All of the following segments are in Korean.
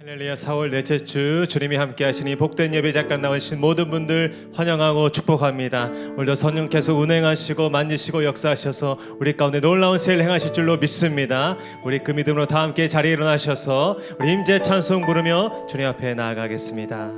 할렐루야. 4월 넷째 주 주님이 함께 하시니 복된 예배 잠깐 나오신 모든 분들 환영하고 축복합니다. 오늘도 성령께서 운행하시고 만지시고 역사하셔서 우리 가운데 놀라운 세일 행하실 줄로 믿습니다. 우리 그 믿음으로 다 함께 자리에 일어나셔서 우리 임재 찬송 부르며 주님 앞에 나아가겠습니다.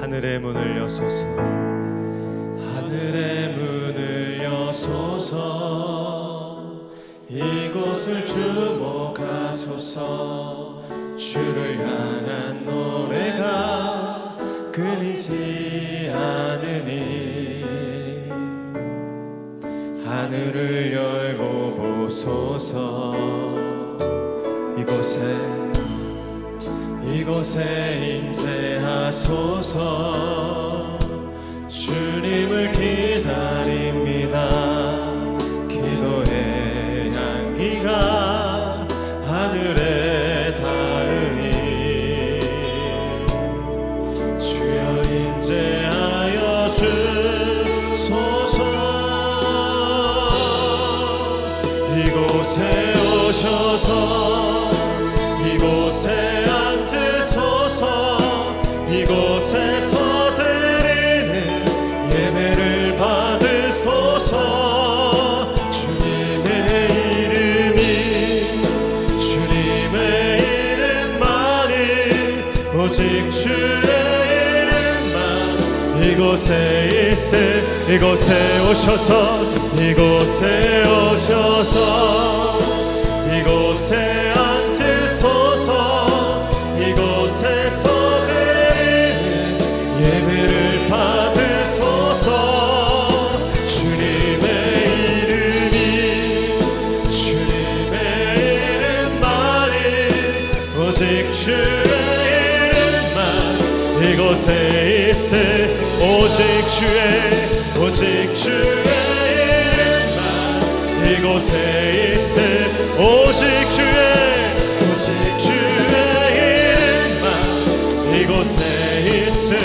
하늘의 문을 여소서, 하늘의 문을 여소서, 이곳을 주목하소서. 주를 향한 노래가 끊이지 않으니 하늘을 열고 보소서. 이곳에 임재하소서. 주님을 기다립니다. 기도의 향기가 하늘에 닿으니 주여 임재하여 주소서. 이곳에 오셔서 이곳에 앉으소서. 이곳에서 드리는 예배를 받으소서. 주님의 이름만이 오직 주의 이름만 이곳에 오셔서 이곳에 앉으소서. 이곳에서 드리는 예배를 받으소서. 주님의 이름만이 오직 주의 이름만 이곳에 오직 주의 이름만 이곳에 오직 주의 이름만 이곳에 있습니다.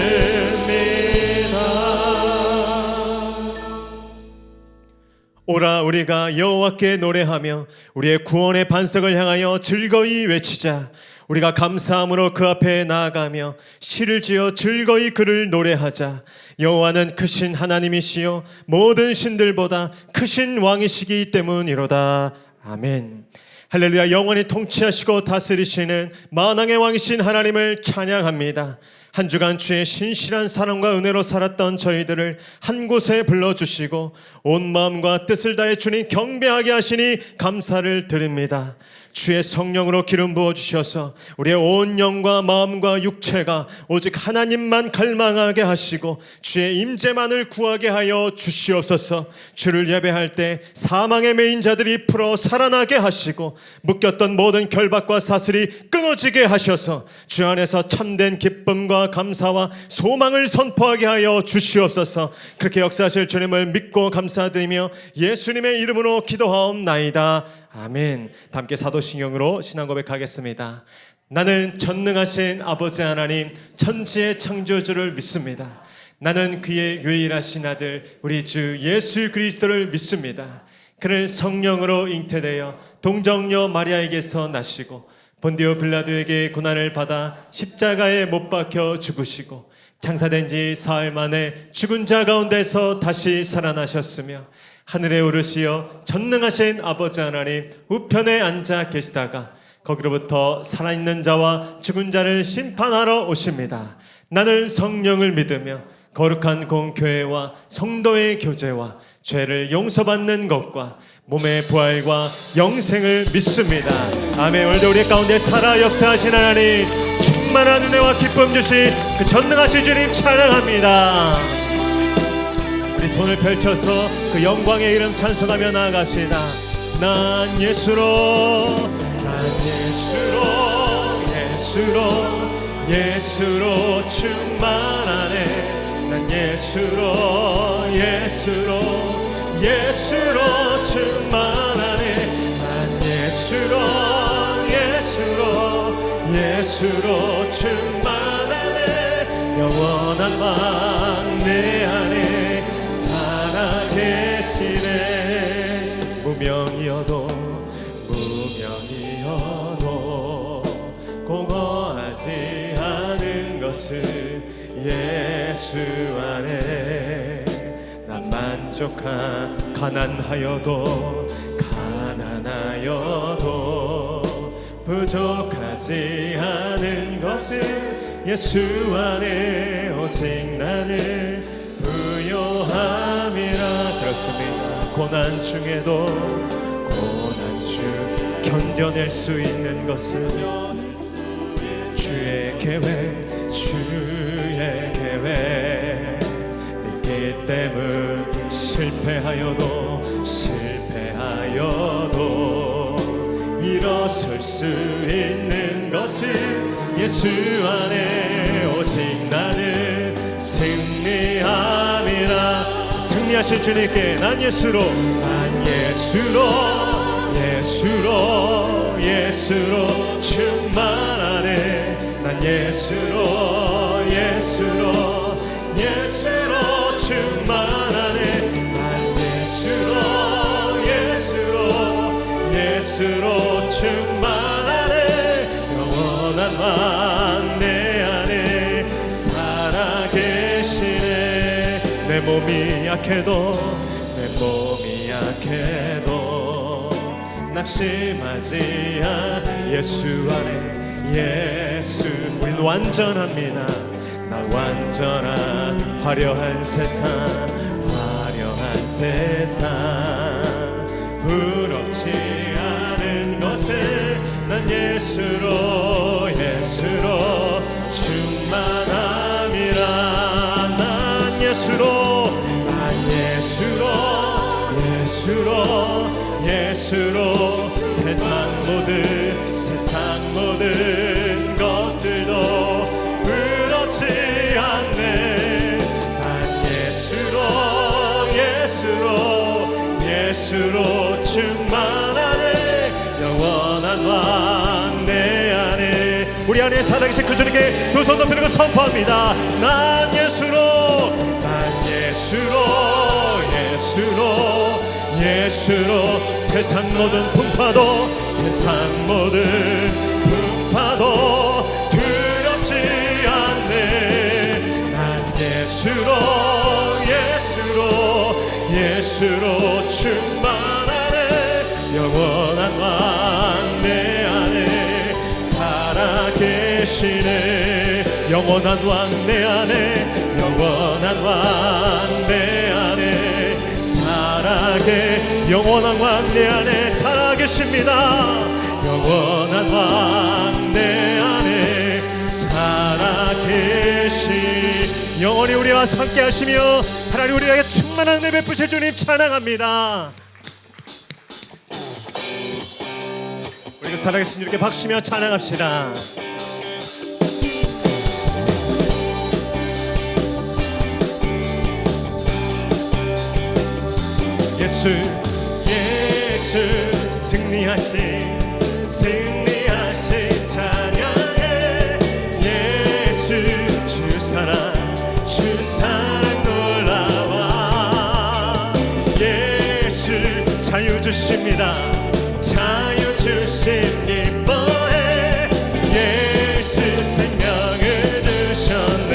오라 우리가 여호와께 노래하며 우리의 구원의 반석을 향하여 즐거이 외치자. 우리가 감사함으로 그 앞에 나아가며 시를 지어 즐거이 그를 노래하자. 여호와는 크신 하나님이시요 모든 신들보다 크신 왕이시기 때문이로다. 아멘. 할렐루야. 영원히 통치하시고 다스리시는 만왕의 왕이신 하나님을 찬양합니다. 한 주간 주의 신실한 사랑과 은혜로 살았던 저희들을 한 곳에 불러주시고 온 마음과 뜻을 다해 주님 경배하게 하시니 감사를 드립니다. 주의 성령으로 기름 부어주셔서 우리의 온 영과 마음과 육체가 오직 하나님만 갈망하게 하시고 주의 임재만을 구하게 하여 주시옵소서. 주를 예배할 때 사망의 매인 자들이 풀어 살아나게 하시고 묶였던 모든 결박과 사슬이 끊어지게 하셔서 주 안에서 참된 기쁨과 감사와 소망을 선포하게 하여 주시옵소서. 그렇게 역사하실 주님을 믿고 감사드리며 예수님의 이름으로 기도하옵나이다. 아멘. 함께 사도신경으로 신앙 고백하겠습니다. 나는 전능하신 아버지 하나님 천지의 창조주를 믿습니다. 나는 그의 유일하신 아들 우리 주 예수 그리스도를 믿습니다. 그는 성령으로 잉태되어 동정녀 마리아에게서 나시고 본디오 빌라도에게 고난을 받아 십자가에 못 박혀 죽으시고 장사된 지 사흘 만에 죽은 자 가운데서 다시 살아나셨으며 하늘에 오르시어 전능하신 아버지 하나님 우편에 앉아 계시다가 거기로부터 살아있는 자와 죽은 자를 심판하러 오십니다. 나는 성령을 믿으며 거룩한 공교회와 성도의 교제와 죄를 용서받는 것과 몸의 부활과 영생을 믿습니다. 아멘. 오늘도 우리 가운데 살아 역사하신 하나님 충만한 은혜와 기쁨 주신 그 전능하신 주님 찬양합니다. 우리 손을 펼쳐서 그 영광의 이름 찬송하며 나아갑시다. 난 예수로 충만하네. 난 예수로 충만하네. 난 예수로 충만하네. 영원한 왕 내 안에 살아계시네. 무명이어도 공허하지 않은 것은 예수 안에. 난 만족한 가난하여도 부족하지 않은 것은 예수 안에. 오직 나는 부요함이라. 그렇습니다. 고난 중에도 견뎌낼 수 있는 것은 주의 계획 믿기 때문. 실패하여도 일어설 수 있는 것은 예수 안에. 오직 나는 승리함이라. 승리하실 주님께 난 예수로 충만하네. 난 예수로 충만하네. 난 예수로 충만하네. 영원한 왕 내 안에 살아계시네. 내 몸이 약해도 낙심하지 않아. 예수 안에 우린 완전합니다. 나 완전한 화려한 세상 부럽지 않은 것은 난 예수로 충만함이라. 난 예수로 세상 모든 것들도 부럽지 않네. 난 예수로 충만하네. 영원한 왕 내 안에. 우리 안에 살아계신 그 주님께 두 손 높이는 걸 선포합니다. 난 예수로 세상 모든 풍파도 두렵지 않네. 난 예수로 충만하네. 영원한 왕 내 안에 살아계시네. 영원한 왕 내 안에 영원한 왕 내 안에 살아계십니다. 영원한 왕 내 안에 살아계시. 영원히 우리와 함께 하시며 하나님 우리에게 충만한 은혜 베푸실 주님 찬양합니다. 우리가 살아계신 주님께 박수며 찬양합시다. 예수 승리하신 찬양해. 예수 주 사랑 놀라워. 예수 자유 주십니다. 자유 주심 기뻐해. 예수 생명을 주셨네.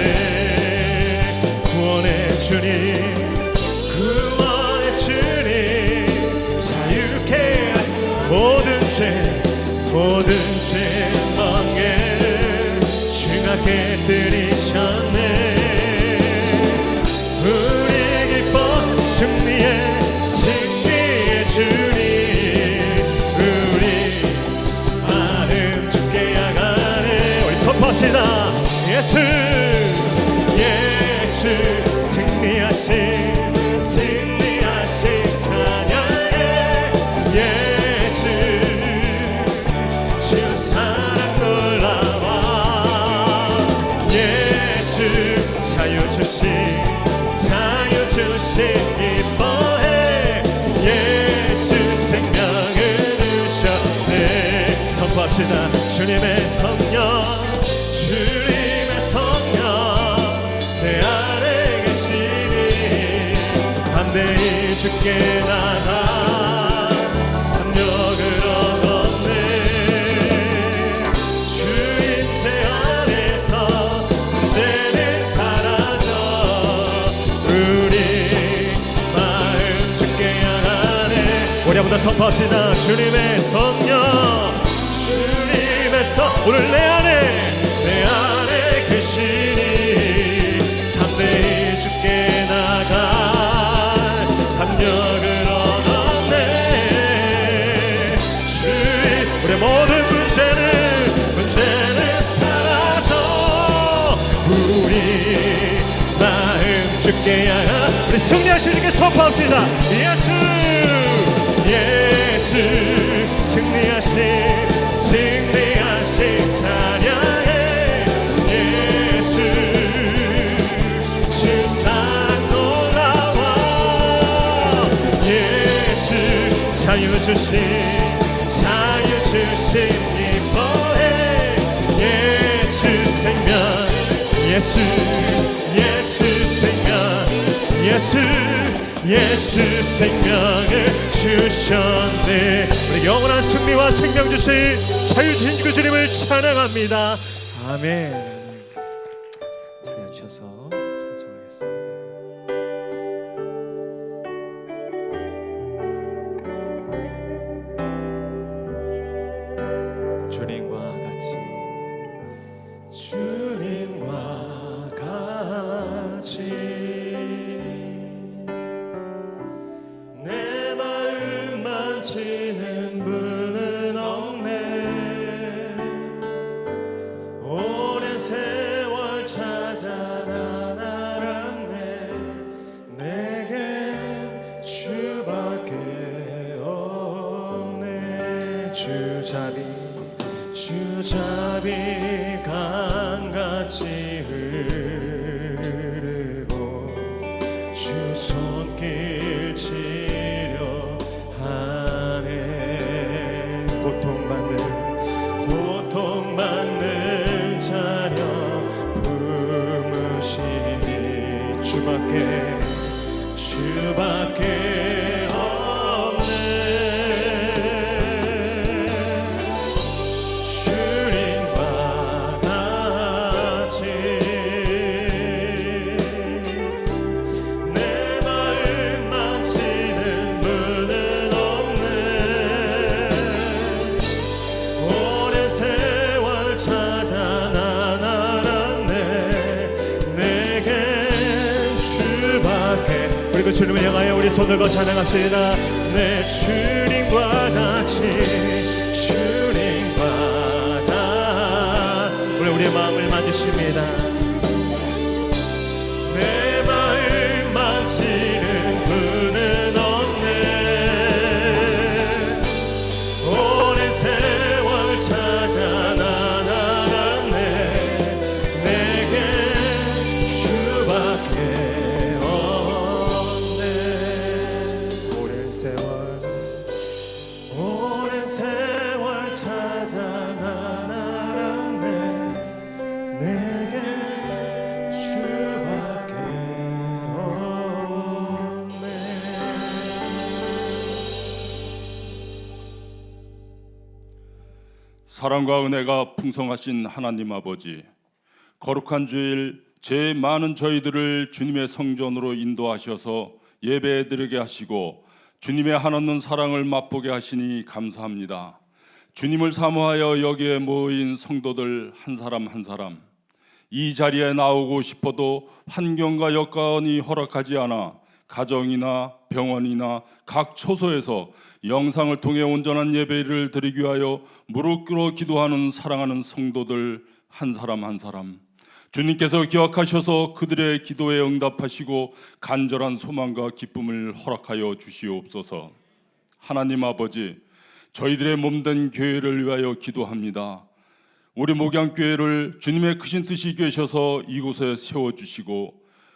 구원의 주님 모든 죄 멍에를 중하게 들이셨네. 우리 기뻐 승리의 주님. 우리 마음 주께 향하네. 우리 선포합시다. 예수 승리하신 찬양해. 주 사랑 놀라워. 예수 자유 주신 기뻐해. 예수 생명을 주셨네. 선포합시다. 주님의 성령 주께 나가 담력을 얻었네. 주인체 안에서 문제는 사라져 우리 마음 주께 향하네. 우리 한번 더 선포합시다. 주님의 성령 오늘 내 안에 계시니 담대히 주께 나갈 담력을 얻었네. 주의 우리의 모든 문제는 사라져 우리 마음 주께 향한 우리 승리하신 주께 선포합시다. 예수 승리하신 찬양해. 예수 주 사랑 놀라워. 예수 자유 주신 기뻐해. 예수 생명 예수 생명을 주셨네. 우리 영원한 승리와 생명 주신 자유 주신 그 주님을 찬양합니다. 아멘. 자리 앉으셔서 찬송하겠습니다. 주님과 같이 내 마음 만지는 분은 없네. 오랜 세월 찾아 난 알았네. 내겐 주밖에 없네. 주잡이 강같이 흐르고 주 손길 치료하네. 고통받는 자녀 품으시니 주밖에 없네. 주님과 같이 내 마음 만지는 분은 없네. 오랜 세월 찾아 난 알았네. 내겐 주밖에. 그리고 주님을 향하여 우리 손을 들고 찬양합시다. 내 주님과 같이 오늘 우리의 마음을 만지십니다. 내 마음 만지는 분은 없네. 오랜 세월 찾아 난 알았네. 내겐 주밖에 없네. 오랜 세월 찾아 난 알았네. 내겐 주밖에 없네. 사랑과 은혜가 풍성하신 하나님 아버지, 거룩한 주일 죄 많은 저희들을 주님의 성전으로 인도하셔서 예배드리게 하시고 주님의 한없는 사랑을 맛보게 하시니 감사합니다. 주님을 사모하여 여기에 모인 성도들 한 사람 한 사람, 이 자리에 나오고 싶어도 환경과 여건이 허락하지 않아 가정이나 병원이나 각 처소에서 영상을 통해 온전한 예배를 드리기 위하여 무릎 꿇어 기도하는 사랑하는 성도들 한 사람 한 사람, 주님께서 기억하셔서 그들의 기도에 응답하시고 간절한 소망과 기쁨을 허락하여 주시옵소서. 하나님 아버지, 저희들의 몸된 교회를 위하여 기도합니다. 우리 목양교회를 주님의 크신 뜻이 계셔서 이곳에 세워주시고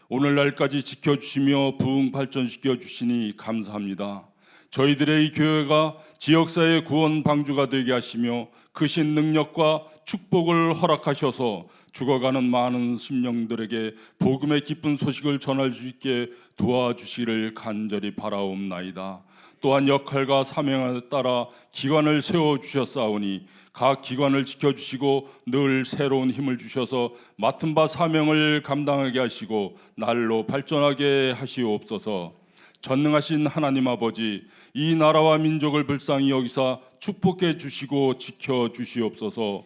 오늘날까지 지켜주시며 부흥 발전시켜 주시니 감사합니다. 저희들의 이 교회가 지역사회 구원 방주가 되게 하시며 크신 능력과 축복을 허락하셔서 죽어가는 많은 심령들에게 복음의 기쁜 소식을 전할 수 있게 도와주시기를 간절히 바라옵나이다. 또한 역할과 사명에 따라 기관을 세워주셨사오니 각 기관을 지켜주시고 늘 새로운 힘을 주셔서 맡은 바 사명을 감당하게 하시고 날로 발전하게 하시옵소서. 전능하신 하나님 아버지, 이 나라와 민족을 불쌍히 여기사 축복해 주시고 지켜 주시옵소서.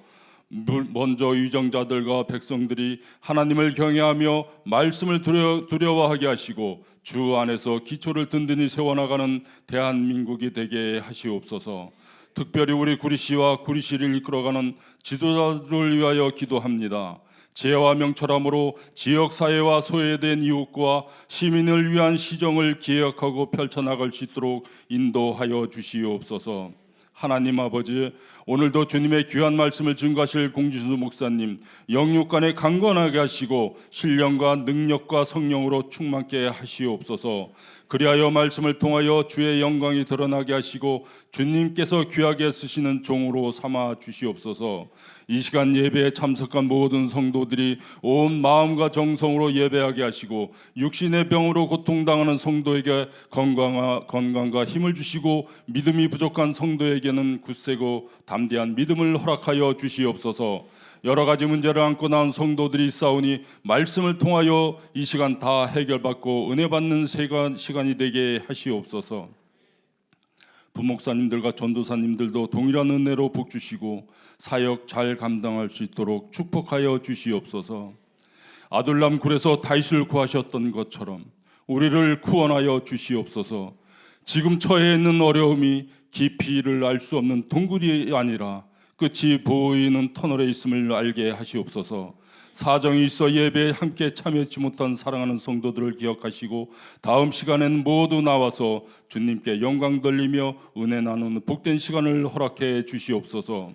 먼저 유정자들과 백성들이 하나님을 경외하며 말씀을 두려워하게 하시고 주 안에서 기초를 든든히 세워나가는 대한민국이 되게 하시옵소서. 특별히 우리 구리시와 구리시를 이끌어가는 지도자들을 위하여 기도합니다. 재해와 명철함으로 지역사회와 소외된 이웃과 시민을 위한 시정을 기획하고 펼쳐나갈 수 있도록 인도하여 주시옵소서. 하나님 아버지, 오늘도 주님의 귀한 말씀을 증거하실 공지수 목사님 영육간에 강건하게 하시고 신령과 능력과 성령으로 충만케 하시옵소서. 그리하여 말씀을 통하여 주의 영광이 드러나게 하시고 주님께서 귀하게 쓰시는 종으로 삼아 주시옵소서. 이 시간 예배에 참석한 모든 성도들이 온 마음과 정성으로 예배하게 하시고 육신의 병으로 고통당하는 성도에게 건강과 힘을 주시고 믿음이 부족한 성도에게는 굳세고 담대한 믿음을 허락하여 주시옵소서. 여러 가지 문제를 안고 나온 성도들이 싸우니 말씀을 통하여 이 시간 다 해결받고 은혜 받는 시간이 되게 하시옵소서. 부목사님들과 전도사님들도 동일한 은혜로 복 주시고 사역 잘 감당할 수 있도록 축복하여 주시옵소서. 아둘람 굴에서 다윗을 구하셨던 것처럼 우리를 구원하여 주시옵소서. 지금 처해 있는 어려움이 깊이를 알 수 없는 동굴이 아니라 끝이 보이는 터널에 있음을 알게 하시옵소서. 사정이 있어 예배에 함께 참여하지 못한 사랑하는 성도들을 기억하시고 다음 시간엔 모두 나와서 주님께 영광 돌리며 은혜 나누는 복된 시간을 허락해 주시옵소서.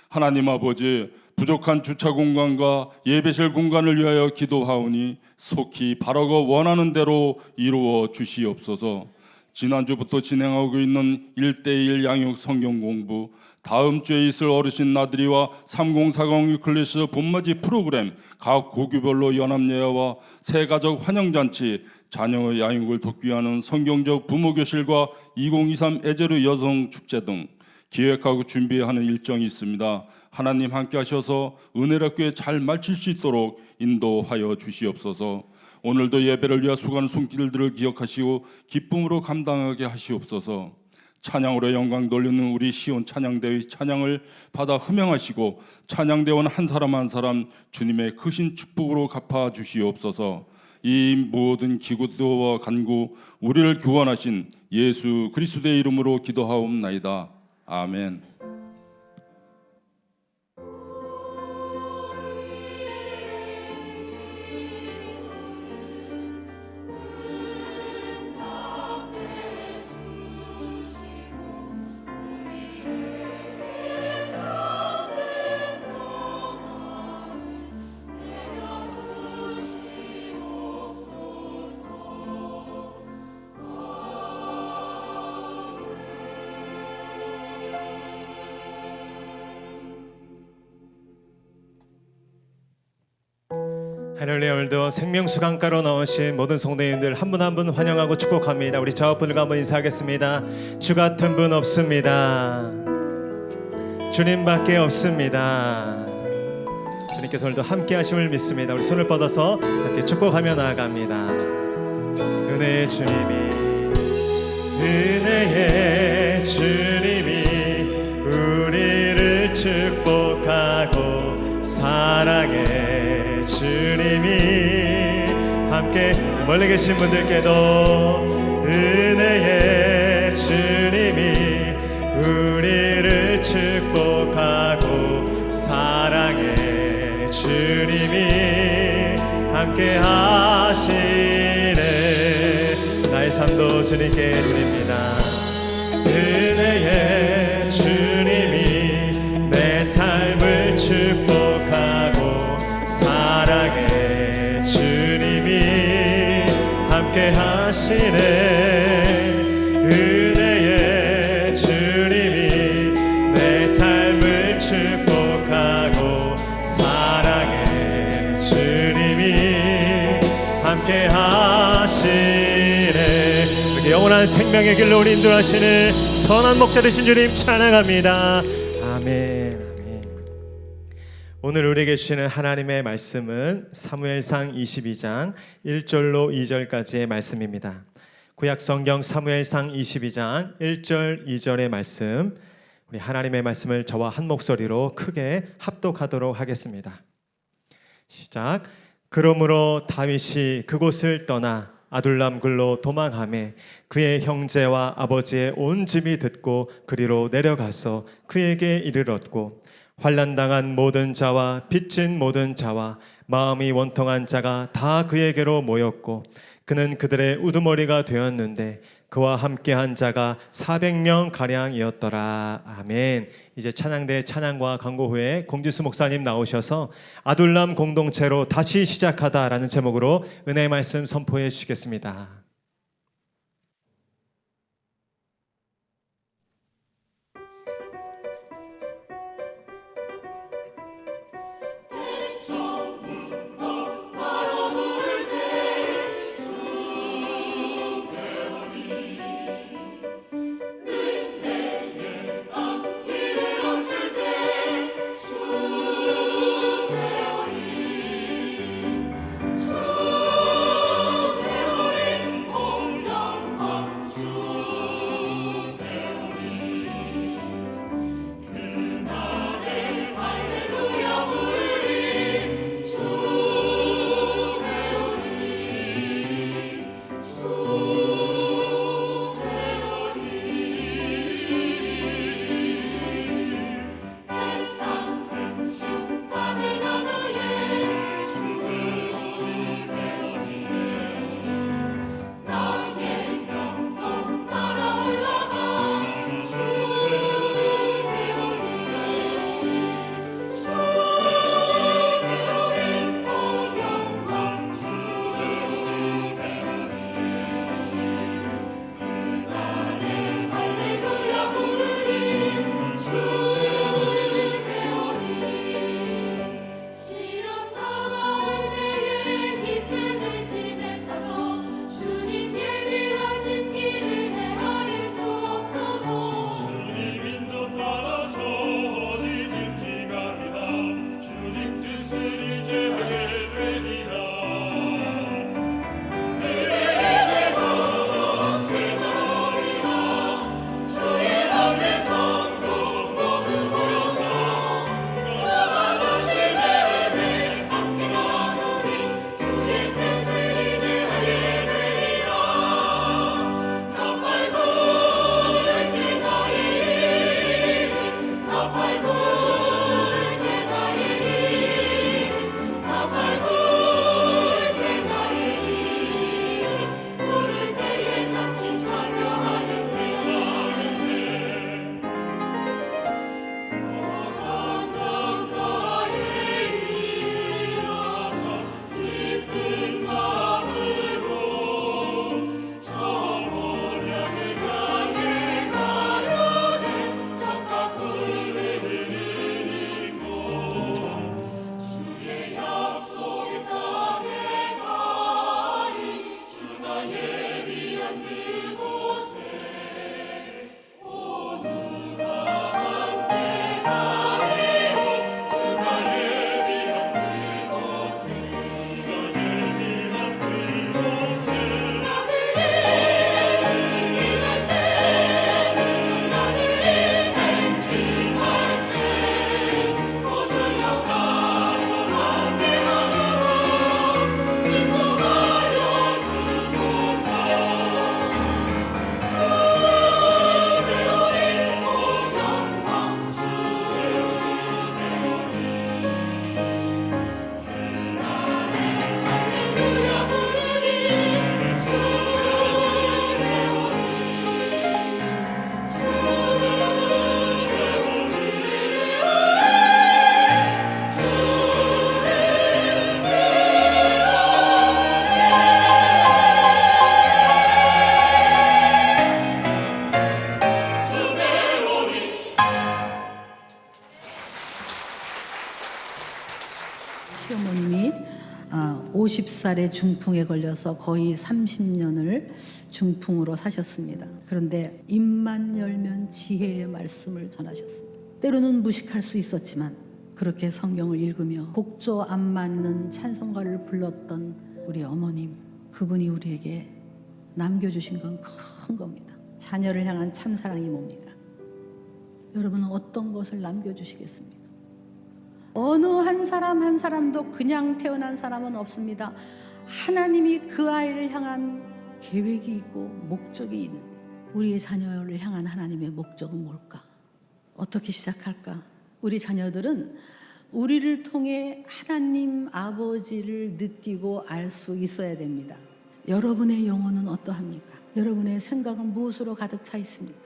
하나님 아버지, 부족한 주차 공간과 예배실 공간을 위하여 기도하오니 속히 바라고 원하는 대로 이루어 주시옵소서. 지난주부터 진행하고 있는 1:1 양육 성경 공부, 다음 주에 있을 어르신 나들이와 3040 유클리스 봄맞이 프로그램, 각 고교별로 연합예화와 새가족 환영잔치, 자녀의 양육을 돕기 위한 성경적 부모교실과 2023 에제르 여성축제 등 기획하고 준비하는 일정이 있습니다. 하나님 함께 하셔서 은혜롭게 잘 마칠 수 있도록 인도하여 주시옵소서. 오늘도 예배를 위해 수고하는 손길들을 기억하시고 기쁨으로 감당하게 하시옵소서. 찬양으로 영광 돌리는 우리 시온 찬양대의 찬양을 받아 흠양하시고 찬양대원 한 사람 한 사람 주님의 크신 축복으로 갚아 주시옵소서. 이 모든 기도와 간구 우리를 구원하신 예수 그리스도의 이름으로 기도하옵나이다. 아멘. 할렐루야. 오늘도 생명수 강가로 나오신 모든 성도님들 한 분 한 분 환영하고 축복합니다. 우리 좌우분들과 한번 인사하겠습니다. 주 같은 분 없습니다. 주님밖에 없습니다. 주님께서 오늘도 함께 하심을 믿습니다. 우리 손을 뻗어서 함께 축복하며 나아갑니다. 은혜의 주님이 우리를 축복하고 사랑해 주님이 함께 멀리 계신 분들께도 은혜의 주님이 우리를 축복하고 사랑해 주님이 함께 하시네. 나의 삶도 주님께 드립니다. 은혜의 주님이 내 삶을 축복하고 사랑해 주님이 함께 하시네. 은혜의 사랑의 주님이 함께 하시네. 이렇게 영원한 생명의 길로 우리 인도하시는 선한 목자 되신 주님 찬양합니다. 아멘. 오늘 우리에게 주시는 하나님의 말씀은 사무엘상 22장 1절로 2절까지의 말씀입니다. 구약 성경 사무엘상 22장 1절 2절의 말씀, 우리 하나님의 말씀을 저와 한 목소리로 크게 합독하도록 하겠습니다. 시작. 그러므로 다윗이 그곳을 떠나 아둘람 굴로 도망하매 그의 형제와 아버지의 온 집이 듣고 그리로 내려가서 그에게 이르렀고, 환난당한 모든 자와 빚진 모든 자와 마음이 원통한 자가 다 그에게로 모였고, 그는 그들의 우두머리가 되었는데 그와 함께한 자가 400명 가량이었더라. 아멘. 이제 찬양대 찬양과 광고 후에 공지수 목사님 나오셔서 아둘람 공동체로 다시 시작하다라는 제목으로 은혜의 말씀 선포해 주시겠습니다. 시어머님이 50살에 중풍에 걸려서 거의 30년을 중풍으로 사셨습니다. 그런데 입만 열면 지혜의 말씀을 전하셨습니다. 때로는 무식할 수 있었지만 그렇게 성경을 읽으며 곡조 안 맞는 찬송가를 불렀던 우리 어머님, 그분이 우리에게 남겨주신 건 큰 겁니다. 자녀를 향한 참사랑이 뭡니까? 여러분은 어떤 것을 남겨주시겠습니까? 어느 한 사람 한 사람도 그냥 태어난 사람은 없습니다. 하나님이 그 아이를 향한 계획이 있고 목적이 있는, 우리의 자녀를 향한 하나님의 목적은 뭘까? 어떻게 시작할까? 우리 자녀들은 우리를 통해 하나님 아버지를 느끼고 알 수 있어야 됩니다. 여러분의 영혼은 어떠합니까? 여러분의 생각은 무엇으로 가득 차 있습니까?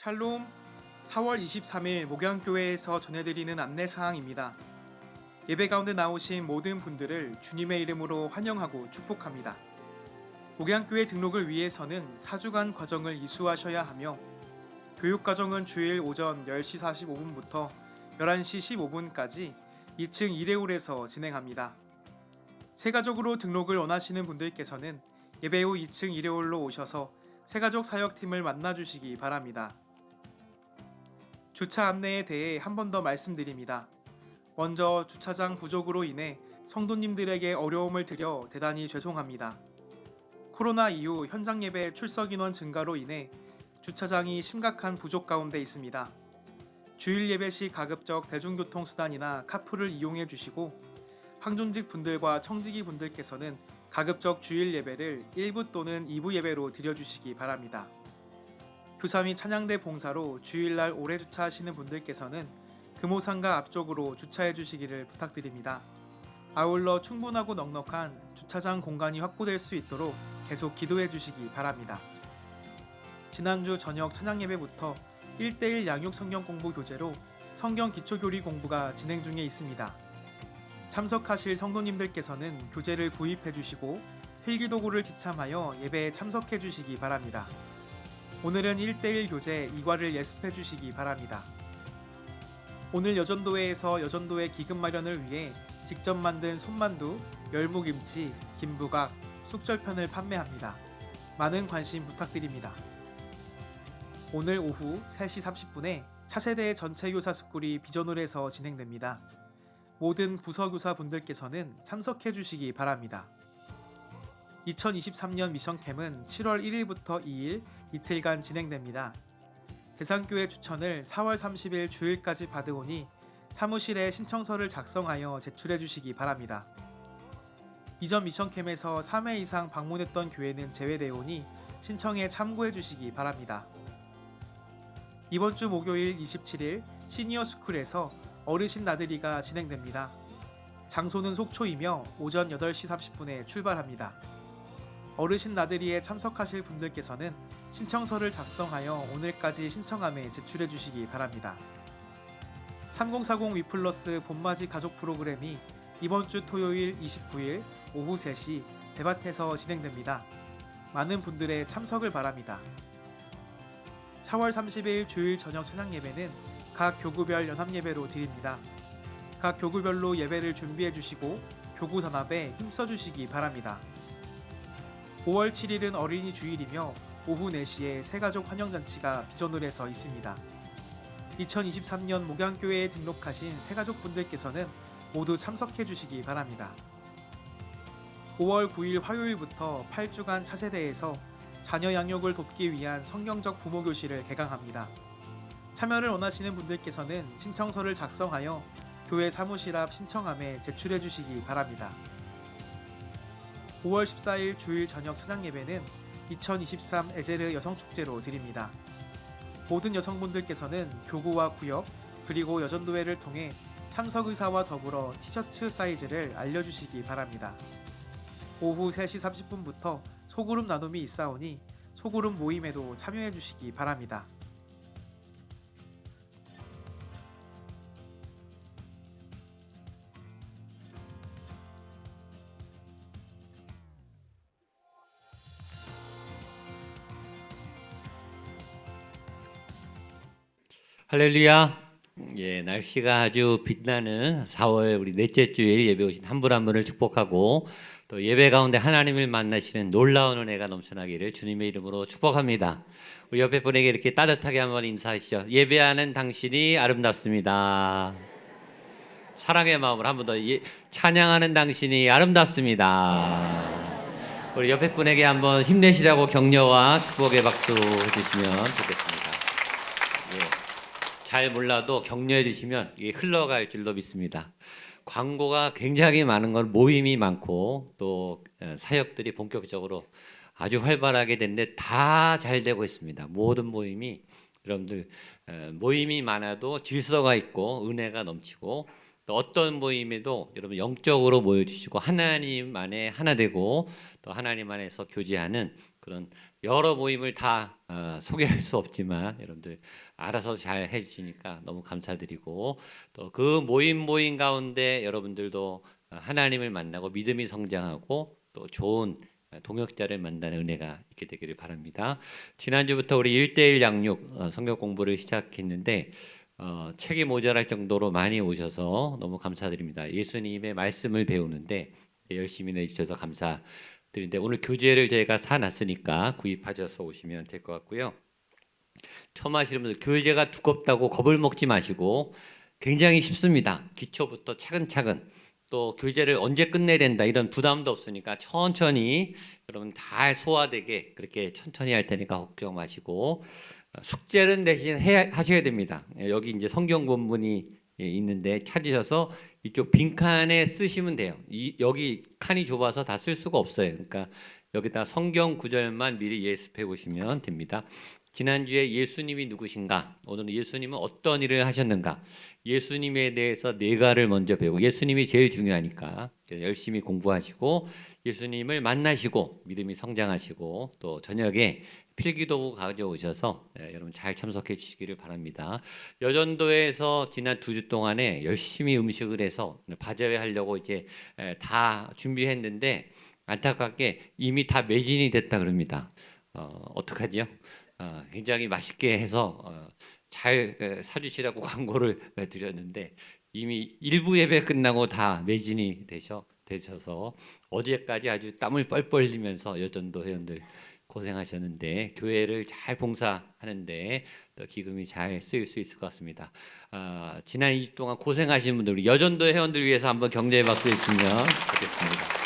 샬롬, 4월 23일 목양교회에서 전해드리는 안내사항입니다. 예배 가운데 나오신 모든 분들을 주님의 이름으로 환영하고 축복합니다. 목양교회 등록을 위해서는 4주간 과정을 이수하셔야 하며 교육과정은 주일 오전 10시 45분부터 11시 15분까지 2층 1회홀에서 진행합니다. 새가족으로 등록을 원하시는 분들께서는 예배 후 2층 1회홀로 오셔서 새가족 사역팀을 만나주시기 바랍니다. 주차 안내에 대해 한 번 더 말씀드립니다. 먼저 주차장 부족으로 인해 성도님들에게 어려움을 드려 대단히 죄송합니다. 코로나 이후 현장 예배 출석 인원 증가로 인해 주차장이 심각한 부족 가운데 있습니다. 주일 예배 시 가급적 대중교통수단이나 카풀을 이용해 주시고 항존직 분들과 청지기 분들께서는 가급적 주일 예배를 1부 또는 2부 예배로 드려주시기 바랍니다. 교사 및 찬양대 봉사로 주일날 오래 주차하시는 분들께서는 금호상가 앞쪽으로 주차해 주시기를 부탁드립니다. 아울러 충분하고 넉넉한 주차장 공간이 확보될 수 있도록 계속 기도해 주시기 바랍니다. 지난주 저녁 찬양 예배부터 1:1 양육 성경 공부 교재로 성경 기초교리 공부가 진행 중에 있습니다. 참석하실 성도님들께서는 교재를 구입해 주시고 필기도구를 지참하여 예배에 참석해 주시기 바랍니다. 오늘은 1:1 교재 2과를 예습해 주시기 바랍니다. 오늘 여전도회에서 여전도회 기금 마련을 위해 직접 만든 손만두, 열무김치, 김부각, 쑥절편을 판매합니다. 많은 관심 부탁드립니다. 오늘 오후 3시 30분에 차세대 전체교사 스쿨이 비전홀에서 진행됩니다. 모든 부서교사 분들께서는 참석해 주시기 바랍니다. 2023년 미션캠은 7월 1일부터 2일 이틀간 진행됩니다. 대상교회 추천을 4월 30일 주일까지 받으오니 사무실에 신청서를 작성하여 제출해 주시기 바랍니다. 이전 미션캠에서 3회 이상 방문했던 교회는 제외되오니 신청에 참고해 주시기 바랍니다. 이번 주 목요일 27일 시니어 스쿨에서 어르신 나들이가 진행됩니다. 장소는 속초이며 오전 8시 30분에 출발합니다. 어르신 나들이에 참석하실 분들께서는 신청서를 작성하여 오늘까지 신청함에 제출해 주시기 바랍니다. 3040 위플러스 봄맞이 가족 프로그램이 이번 주 토요일 29일 오후 3시 대밭에서 진행됩니다. 많은 분들의 참석을 바랍니다. 4월 30일 주일 저녁 찬양 예배는 각 교구별 연합 예배로 드립니다. 각 교구별로 예배를 준비해 주시고 교구 단합에 힘써 주시기 바랍니다. 5월 7일은 어린이 주일이며 오후 4시에 새가족 환영잔치가 비전홀에서 있습니다. 2023년 목양교회에 등록하신 새가족분들께서는 모두 참석해 주시기 바랍니다. 5월 9일 화요일부터 8주간 차세대에서 자녀 양육을 돕기 위한 성경적 부모 교실을 개강합니다. 참여를 원하시는 분들께서는 신청서를 작성하여 교회 사무실 앞 신청함에 제출해 주시기 바랍니다. 5월 14일 주일 저녁 찬양 예배는 2023 에제르 여성축제로 드립니다. 모든 여성분들께서는 교구와 구역 그리고 여전도회를 통해 참석 의사와 더불어 티셔츠 사이즈를 알려주시기 바랍니다. 오후 3시 30분부터 소그룹 나눔이 있사오니 소그룹 모임에도 참여해 주시기 바랍니다. 할렐루야. 예, 날씨가 아주 빛나는 4월 우리 넷째 주일 예배 오신 한 분 한 분을 축복하고 또 예배 가운데 하나님을 만나시는 놀라운 은혜가 넘쳐나기를 주님의 이름으로 축복합니다. 우리 옆에 분에게 이렇게 따뜻하게 한번 인사하시죠. 예배하는 당신이 아름답습니다. 사랑의 마음으로 한 번 더 찬양하는 당신이 아름답습니다. 우리 옆에 분에게 한번 힘내시라고 격려와 축복의 박수 해주시면 좋겠습니다. 예. 잘 몰라도 격려해 주시면 이게 흘러갈 줄로 믿습니다. 광고가 굉장히 많은 건 모임이 많고 또 사역들이 본격적으로 아주 활발하게 됐는데 다 잘 되고 있습니다. 모든 모임이 여러분들 모임이 많아도 질서가 있고 은혜가 넘치고 또 어떤 모임에도 여러분 영적으로 모여주시고 하나님 안에 하나 되고 또 하나님 안에서 교제하는 그런 여러 모임을 다 소개할 수 없지만 여러분들 알아서 잘 해주시니까 너무 감사드리고 또 그 모임 가운데 여러분들도 하나님을 만나고 믿음이 성장하고 또 좋은 동역자를 만나는 은혜가 있게 되기를 바랍니다. 지난주부터 우리 1:1 양육 성경 공부를 시작했는데 책이 모자랄 정도로 많이 오셔서 너무 감사드립니다. 예수님의 말씀을 배우는데 열심히 내주셔서 감사드리는데 오늘 교재를 제가 사놨으니까 구입하셔서 오시면 될 것 같고요. 처음 하시는 분들 교재가 두껍다고 겁을 먹지 마시고 굉장히 쉽습니다. 기초부터 차근차근 또 교재를 언제 끝내야 된다 이런 부담도 없으니까 천천히 여러분 다 소화되게 그렇게 천천히 할 테니까 걱정 마시고 숙제는 대신 하셔야 됩니다. 여기 이제 성경 본문이 있는데 찾으셔서 이쪽 빈칸에 쓰시면 돼요. 여기 칸이 좁아서 다 쓸 수가 없어요. 그러니까 여기다 성경 구절만 미리 예습해 보시면 됩니다. 지난주에 예수님이 누구신가? 오늘은 예수님은 어떤 일을 하셨는가? 예수님에 대해서 네가를 먼저 배우고 예수님이 제일 중요하니까 열심히 공부하시고 예수님을 만나시고 믿음이 성장하시고 또 저녁에 필기도구 가져오셔서 여러분 잘 참석해 주시기를 바랍니다. 여전도에서 지난 2주 동안에 열심히 음식을 해서 바자회 하려고 이제 다 준비했는데 안타깝게 이미 다 매진이 됐다 그럽니다. 어떡하죠? 굉장히 맛있게 해서 잘 사주시라고 광고를 드렸는데 이미 일부 예배 끝나고 다 매진이 되셔서 어제까지 아주 땀을 뻘뻘 흘리면서 여전도 회원들 고생하셨는데 교회를 잘 봉사하는데 또 기금이 잘 쓰일 수 있을 것 같습니다. 지난 2주 동안 고생하신 분들 우리 여전도 회원들 위해서 한번 격려의 박수 해주시면 좋겠습니다.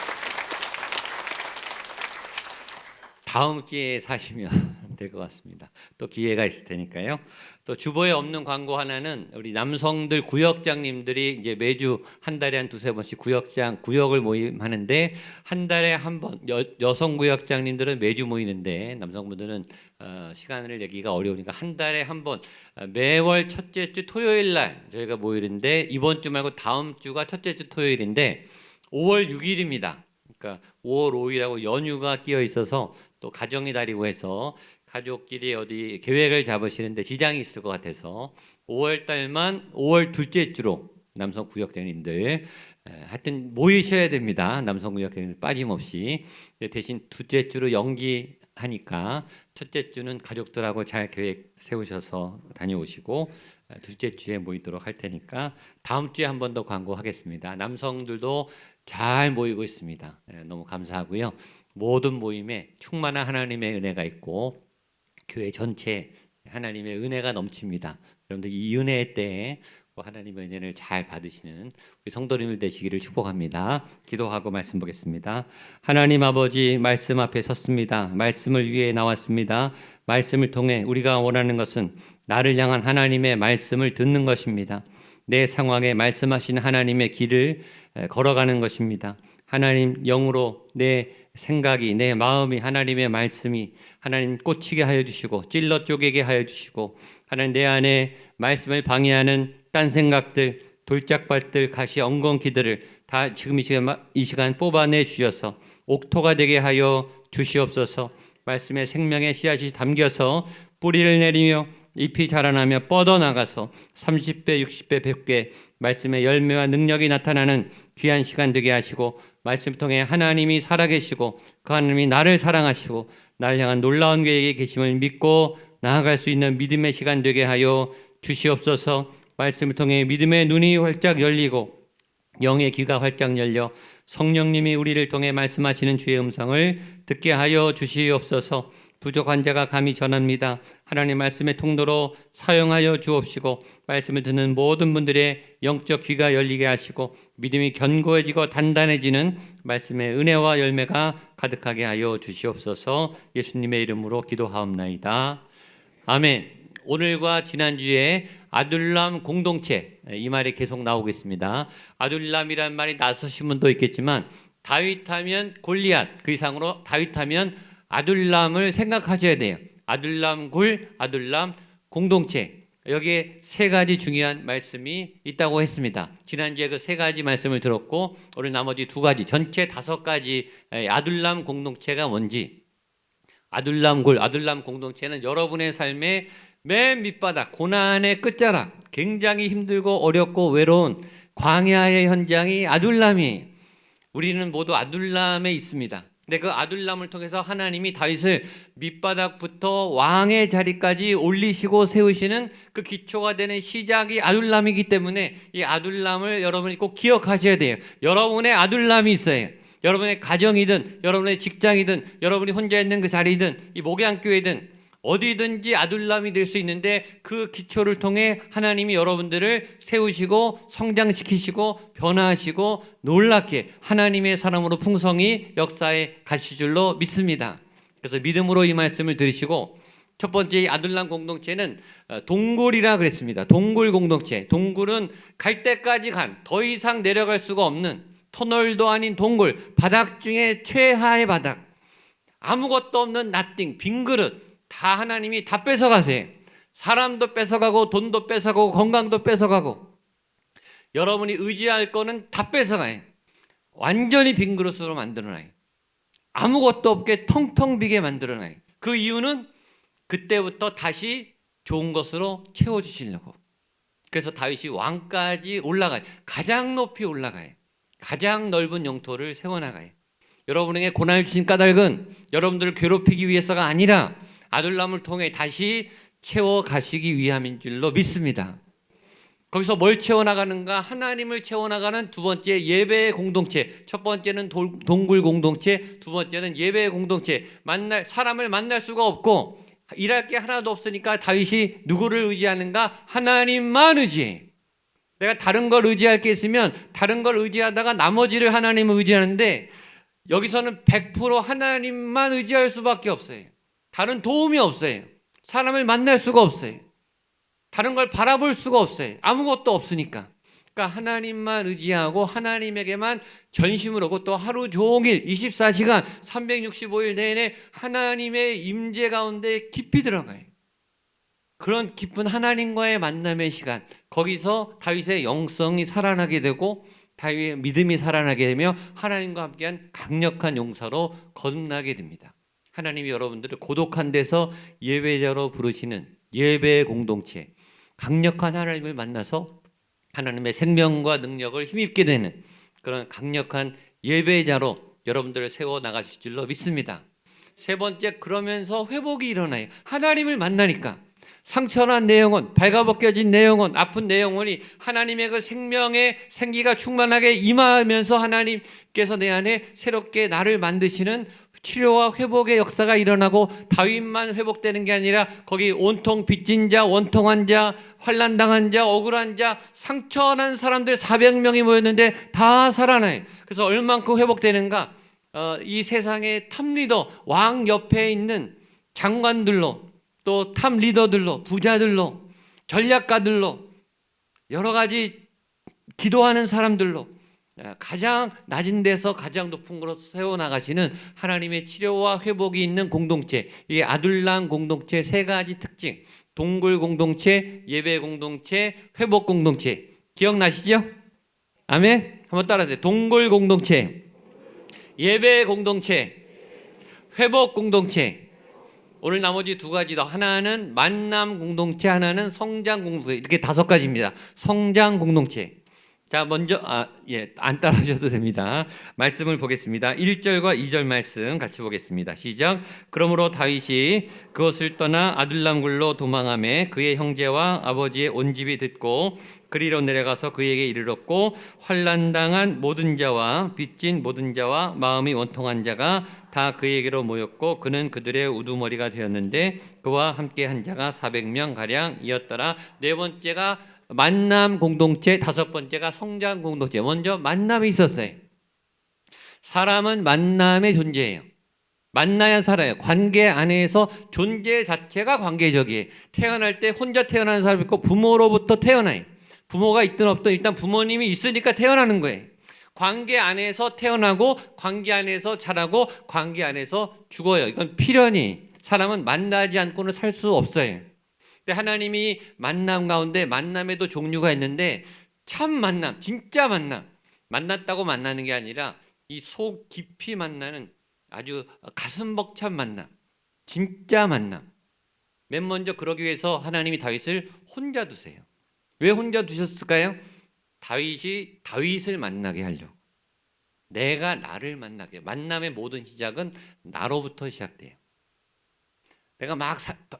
다음 기회에 사시면 될 것 같습니다. 또 기회가 있을 테니까요. 또 주보에 없는 광고 하나는 우리 남성들 구역장님들이 이제 매주 한 달에 한 2-3번씩 구역을 모임하는데 한 달에 한 번 여성 구역장님들은 매주 모이는데 남성분들은 시간을 내기가 어려우니까 한 달에 한 번 매월 첫째 주 토요일 날 저희가 모이는데 이번 주 말고 다음 주가 첫째 주 토요일인데 5월 6일입니다. 그러니까 5월 5일하고 연휴가 끼어 있어서 또 가정의 달이고 해서 가족끼리 어디 계획을 잡으시는데 지장이 있을 것 같아서 5월 달만 5월 둘째 주로 남성 구역장님들 하여튼 모이셔야 됩니다. 남성 구역장님들 빠짐없이 대신 둘째 주로 연기하니까 첫째 주는 가족들하고 잘 계획 세우셔서 다녀오시고 둘째 주에 모이도록 할 테니까 다음 주에 한 번 더 광고하겠습니다. 남성들도 잘 모이고 있습니다. 너무 감사하고요. 모든 모임에 충만한 하나님의 은혜가 있고 교회 전체에 하나님의 은혜가 넘칩니다. 여러분들 이 은혜의 때에 하나님의 은혜를 잘 받으시는 우리 성도님들 되시기를 축복합니다. 기도하고 말씀 보겠습니다. 하나님 아버지, 말씀 앞에 섰습니다. 말씀을 위해 나왔습니다. 말씀을 통해 우리가 원하는 것은 나를 향한 하나님의 말씀을 듣는 것입니다. 내 상황에 말씀하신 하나님의 길을 걸어가는 것입니다. 하나님, 영으로 내 생각이, 내 마음이 하나님의 말씀이 하나님 꽂히게 하여 주시고 찔러 쪼개게 하여 주시고, 하나님 내 안에 말씀을 방해하는 딴 생각들, 돌짝발들, 가시 엉겅퀴들을 다 지금 이 시간 뽑아내 주셔서 옥토가 되게 하여 주시옵소서. 말씀의 생명의 씨앗이 담겨서 뿌리를 내리며 잎이 자라나며 뻗어나가서 30배, 60배, 100배 말씀의 열매와 능력이 나타나는 귀한 시간 되게 하시고, 말씀 통해 하나님이 살아계시고 그 하나님이 나를 사랑하시고 나를 향한 놀라운 계획이 계심을 믿고 나아갈 수 있는 믿음의 시간 되게 하여 주시옵소서. 말씀을 통해 믿음의 눈이 활짝 열리고 영의 귀가 활짝 열려 성령님이 우리를 통해 말씀하시는 주의 음성을 듣게 하여 주시옵소서. 부족한 자가 감히 전합니다. 하나님 말씀의 통로로 사용하여 주옵시고, 말씀을 듣는 모든 분들의 영적 귀가 열리게 하시고 믿음이 견고해지고 단단해지는 말씀의 은혜와 열매가 가득하게 하여 주시옵소서. 예수님의 이름으로 기도하옵나이다. 아멘. 오늘과 지난주에 아둘람 공동체, 이 말이 계속 나오겠습니다. 아둘람이란 말이 낯서신 분도 있겠지만 다윗하면 골리앗, 그 이상으로 다윗하면 아둘람을 생각하셔야 돼요. 아둘람 굴, 아둘람 공동체. 여기에 세 가지 중요한 말씀이 있다고 했습니다. 지난주에 그 세 가지 말씀을 들었고, 오늘 나머지 두 가지, 전체 5가지 아둘람 공동체가 뭔지. 아둘람 굴, 아둘람 공동체는 여러분의 삶의 맨 밑바닥, 고난의 끝자락, 굉장히 힘들고 어렵고 외로운 광야의 현장이 아둘람이에요. 우리는 모두 아둘람에 있습니다. 근데 그 아둘람을 통해서 하나님이 다윗을 밑바닥부터 왕의 자리까지 올리시고 세우시는 그 기초가 되는 시작이 아둘람이기 때문에 이 아둘람을 여러분이 꼭 기억하셔야 돼요. 여러분의 아둘람이 있어요. 여러분의 가정이든 여러분의 직장이든 여러분이 혼자 있는 그 자리든 이 목양교회든 어디든지 아둘람이 될 수 있는데, 그 기초를 통해 하나님이 여러분들을 세우시고 성장시키시고 변화하시고 놀랍게 하나님의 사람으로 풍성히 역사에 가실 줄로 믿습니다. 그래서 믿음으로 이 말씀을 들으시고, 첫 번째 아둘람 공동체는 동굴이라 그랬습니다. 동굴 공동체. 동굴은 갈 때까지 간, 더 이상 내려갈 수가 없는 터널도 아닌 동굴, 바닥 중에 최하의 바닥, 아무것도 없는 나띵, 빈 그릇, 다 하나님이 다 뺏어가세요. 사람도 뺏어가고 돈도 뺏어가고 건강도 뺏어가고 여러분이 의지할 거는 다 뺏어가요. 완전히 빈 그릇으로 만들어놔요. 아무것도 없게 텅텅 비게 만들어놔요. 그 이유는 그때부터 다시 좋은 것으로 채워주시려고. 그래서 다윗이 왕까지 올라가요. 가장 높이 올라가요. 가장 넓은 영토를 세워나가요. 여러분에게 고난을 주신 까닭은 여러분들을 괴롭히기 위해서가 아니라 아둘람을 통해 다시 채워가시기 위함인 줄로 믿습니다. 거기서 뭘 채워나가는가? 하나님을 채워나가는 두 번째 예배의 공동체. 첫 번째는 동굴 공동체, 두 번째는 예배의 공동체. 사람을 만날 수가 없고 일할 게 하나도 없으니까 다윗이 누구를 의지하는가? 하나님만 의지해. 내가 다른 걸 의지할 게 있으면 다른 걸 의지하다가 나머지를 하나님을 의지하는데, 여기서는 100% 하나님만 의지할 수밖에 없어요. 다른 도움이 없어요. 사람을 만날 수가 없어요. 다른 걸 바라볼 수가 없어요. 아무것도 없으니까. 그러니까 하나님만 의지하고 하나님에게만 전심으로, 그것도 하루 종일 24시간 365일 내내 하나님의 임재 가운데 깊이 들어가요. 그런 깊은 하나님과의 만남의 시간, 거기서 다윗의 영성이 살아나게 되고 다윗의 믿음이 살아나게 되며 하나님과 함께한 강력한 용사로 거듭나게 됩니다. 하나님이 여러분들을 고독한 데서 예배자로 부르시는 예배의 공동체, 강력한 하나님을 만나서 하나님의 생명과 능력을 힘입게 되는 그런 강력한 예배자로 여러분들을 세워나가실 줄로 믿습니다. 세 번째, 그러면서 회복이 일어나요. 하나님을 만나니까 상처난 내 영혼, 발가벗겨진 내 영혼, 아픈 내 영혼이 하나님의 그 생명의 생기가 충만하게 임하면서 하나님께서 내 안에 새롭게 나를 만드시는 치료와 회복의 역사가 일어나고 다윗만 회복되는 게 아니라 거기 온통 빚진 자, 원통한 자, 환난당한 자, 억울한 자, 상처난 사람들 400명이 모였는데 다 살아나요. 그래서 얼만큼 회복되는가? 이 세상의 탑리더, 왕 옆에 있는 장관들로, 또 탑 리더들로, 부자들로, 전략가들로, 여러 가지 기도하는 사람들로 가장 낮은 데서 가장 높은 곳으로 세워나가시는 하나님의 치료와 회복이 있는 공동체, 이 아둘람 공동체 세 가지 특징, 동굴 공동체, 예배 공동체, 회복 공동체, 기억나시죠? 아멘? 한번 따라하세요. 동굴 공동체, 예배 공동체, 회복 공동체. 오늘 나머지 두 가지 더, 하나는 만남 공동체, 하나는 성장 공동체, 이렇게 5가지입니다. 성장 공동체. 자, 먼저 안 따라하셔도 됩니다. 말씀을 보겠습니다. 1절과 2절 말씀 같이 보겠습니다. 시작. 그러므로 다윗이 그것을 떠나 아둘람 굴로 도망하매 그의 형제와 아버지의 온 집이 듣고 그리로 내려가서 그에게 이르렀고 환난당한 모든 자와 빚진 모든 자와 마음이 원통한 자가 다 그에게로 모였고 그는 그들의 우두머리가 되었는데 그와 함께 한 자가 400명 가량이었더라. 네 번째가 만남 공동체, 5번째가 성장 공동체. 먼저 만남이 있었어요. 사람은 만남의 존재예요. 만나야 살아요. 관계 안에서 존재 자체가 관계적이에요. 태어날 때 혼자 태어나는 사람이 있고 부모로부터 태어나요. 부모가 있든 없든 일단 부모님이 있으니까 태어나는 거예요. 관계 안에서 태어나고 관계 안에서 자라고 관계 안에서 죽어요. 이건 필연히 사람은 만나지 않고는 살 수 없어요. 근데 하나님이 만남 가운데 만남에도 종류가 있는데 참 만남, 진짜 만남, 만났다고 만나는 게 아니라 이 속 깊이 만나는 아주 가슴 벅찬 만남, 진짜 만남. 맨 먼저 그러기 위해서 하나님이 다윗을 혼자 두세요. 왜 혼자 두셨을까요? 다윗이 다윗을 만나게 하려고. 내가 나를 만나게. 만남의 모든 시작은 나로부터 시작돼요. 내가 막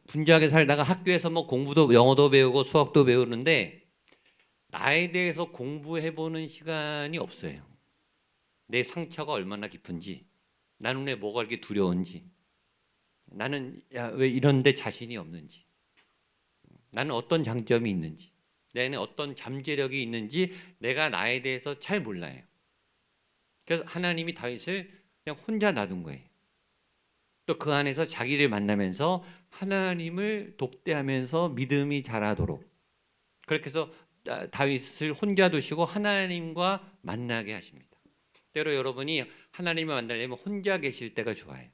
분주하게 살다가 학교에서 뭐 공부도 영어도 배우고 수학도 배우는데 나에 대해서 공부해보는 시간이 없어요. 내 상처가 얼마나 깊은지, 나는 왜 뭐가 이렇게 두려운지, 나는 왜 이런 데 자신이 없는지, 나는 어떤 장점이 있는지, 내 안에 어떤 잠재력이 있는지 내가 나에 대해서 잘 몰라요. 그래서 하나님이 다윗을 그냥 혼자 놔둔 거예요. 또 그 안에서 자기를 만나면서 하나님을 독대하면서 믿음이 자라도록 그렇게 해서 다윗을 혼자 두시고 하나님과 만나게 하십니다. 때로 여러분이 하나님을 만나려면 혼자 계실 때가 좋아요.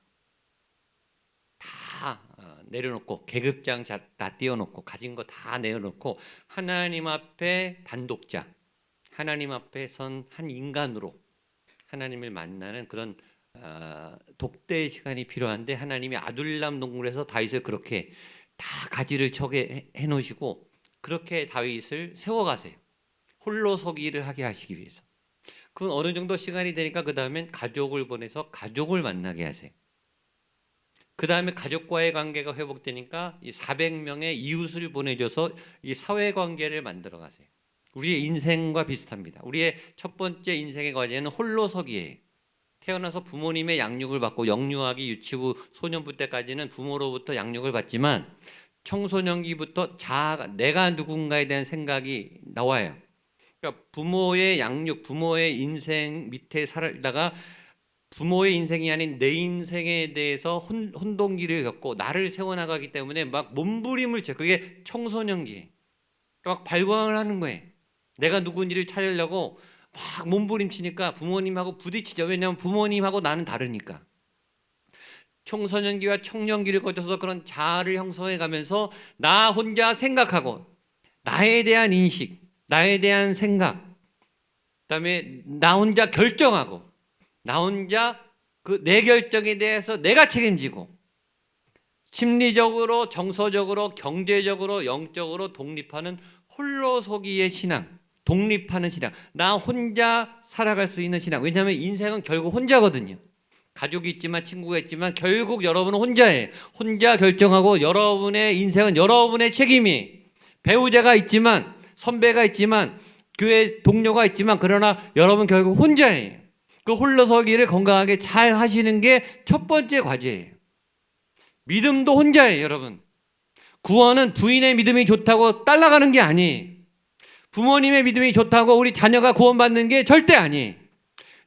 다 내려놓고 계급장 다 띄워놓고 가진 거 다 내려놓고 하나님 앞에 단독자, 하나님 앞에 선 한 인간으로 하나님을 만나는 그런 독대의 시간이 필요한데 하나님이 아둘람 동굴에서 다윗을 그렇게 다 가지를 쳐게 해놓으시고 그렇게 다윗을 세워가세요. 홀로 서기를 하게 하시기 위해서. 그건 어느 정도 시간이 되니까 그 다음엔 가족을 보내서 가족을 만나게 하세요. 그 다음에 가족과의 관계가 회복되니까 이 400명의 이웃을 보내줘서 이 사회관계를 만들어 가세요. 우리의 인생과 비슷합니다. 우리의 첫 번째 인생의 과제는 홀로 서기예요. 태어나서 부모님의 양육을 받고 영유아기, 유치부, 소년부 때까지는 부모로부터 양육을 받지만 청소년기부터 내가 누군가에 대한 생각이 나와요. 그러니까 부모의 양육, 부모의 인생 밑에 살다가 부모의 인생이 아닌 내 인생에 대해서 혼동기를 겪고 나를 세워나가기 때문에 막 몸부림을 쳐. 그게 청소년기에 막 발광을 하는 거예요. 내가 누군지를 찾으려고 막 몸부림치니까 부모님하고 부딪히죠. 왜냐하면 부모님하고 나는 다르니까. 청소년기와 청년기를 거쳐서 그런 자아를 형성해 가면서 나 혼자 생각하고 나에 대한 인식, 나에 대한 생각, 그다음에 나 혼자 결정하고 나 혼자 그 내 결정에 대해서 내가 책임지고 심리적으로, 정서적으로, 경제적으로, 영적으로 독립하는 홀로서기의 신앙, 독립하는 신앙, 나 혼자 살아갈 수 있는 신앙. 왜냐하면 인생은 결국 혼자거든요. 가족이 있지만 친구가 있지만 결국 여러분은 혼자예요. 혼자 결정하고 여러분의 인생은 여러분의 책임이. 배우자가 있지만 선배가 있지만 교회 동료가 있지만 그러나 여러분 결국 혼자예요. 그 홀로서기를 건강하게 잘 하시는 게 첫 번째 과제예요. 믿음도 혼자예요, 여러분. 구원은 부인의 믿음이 좋다고 딸라가는 게 아니에요. 부모님의 믿음이 좋다고 우리 자녀가 구원받는 게 절대 아니에요.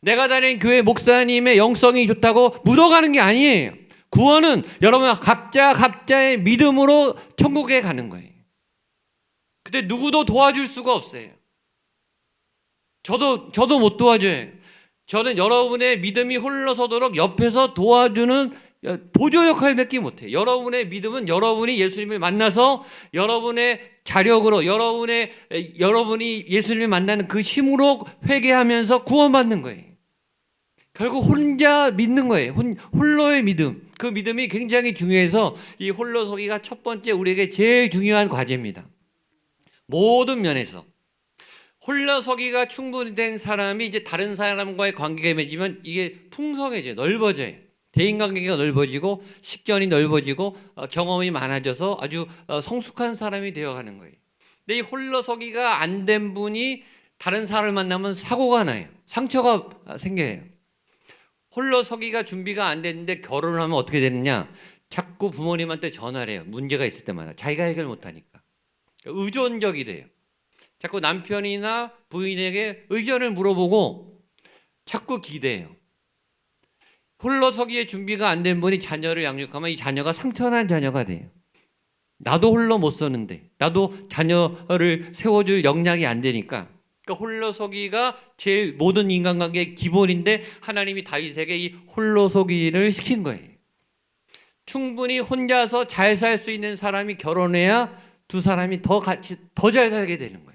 내가 다니는 교회 목사님의 영성이 좋다고 묻어가는 게 아니에요. 구원은 여러분 각자의 믿음으로 천국에 가는 거예요. 근데 누구도 도와줄 수가 없어요. 저도 못 도와줘요. 저는 여러분의 믿음이 홀러서도록 옆에서 도와주는 보조 역할밖에 못해요. 여러분의 믿음은 여러분이 예수님을 만나서 여러분의 자력으로 여러분이 예수님을 만나는 그 힘으로 회개하면서 구원받는 거예요. 결국 혼자 믿는 거예요. 홀로의 믿음. 그 믿음이 굉장히 중요해서 이 홀로서기가 첫 번째 우리에게 제일 중요한 과제입니다. 모든 면에서. 홀로서기가 충분히 된 사람이 이제 다른 사람과의 관계가 맺으면 이게 풍성해져요. 넓어져요. 대인관계가 넓어지고 식견이 넓어지고 경험이 많아져서 아주 성숙한 사람이 되어가는 거예요. 근데 이 홀로서기가 안 된 분이 다른 사람을 만나면 사고가 나요. 상처가 생겨요. 홀로서기가 준비가 안 됐는데 결혼을 하면 어떻게 되느냐? 자꾸 부모님한테 전화를 해요. 문제가 있을 때마다. 자기가 해결 못하니까. 의존적이 돼요. 자꾸 남편이나 부인에게 의견을 물어보고 자꾸 기대해요. 홀로서기에 준비가 안 된 분이 자녀를 양육하면 이 자녀가 상처난 자녀가 돼요. 나도 홀로 못 서는데, 나도 자녀를 세워줄 역량이 안 되니까. 그러니까 홀로서기가 제일 모든 인간관계의 기본인데 하나님이 다윗에게 이 홀로서기를 시킨 거예요. 충분히 혼자서 잘 살 수 있는 사람이 결혼해야 두 사람이 더 잘 살게 되는 거예요.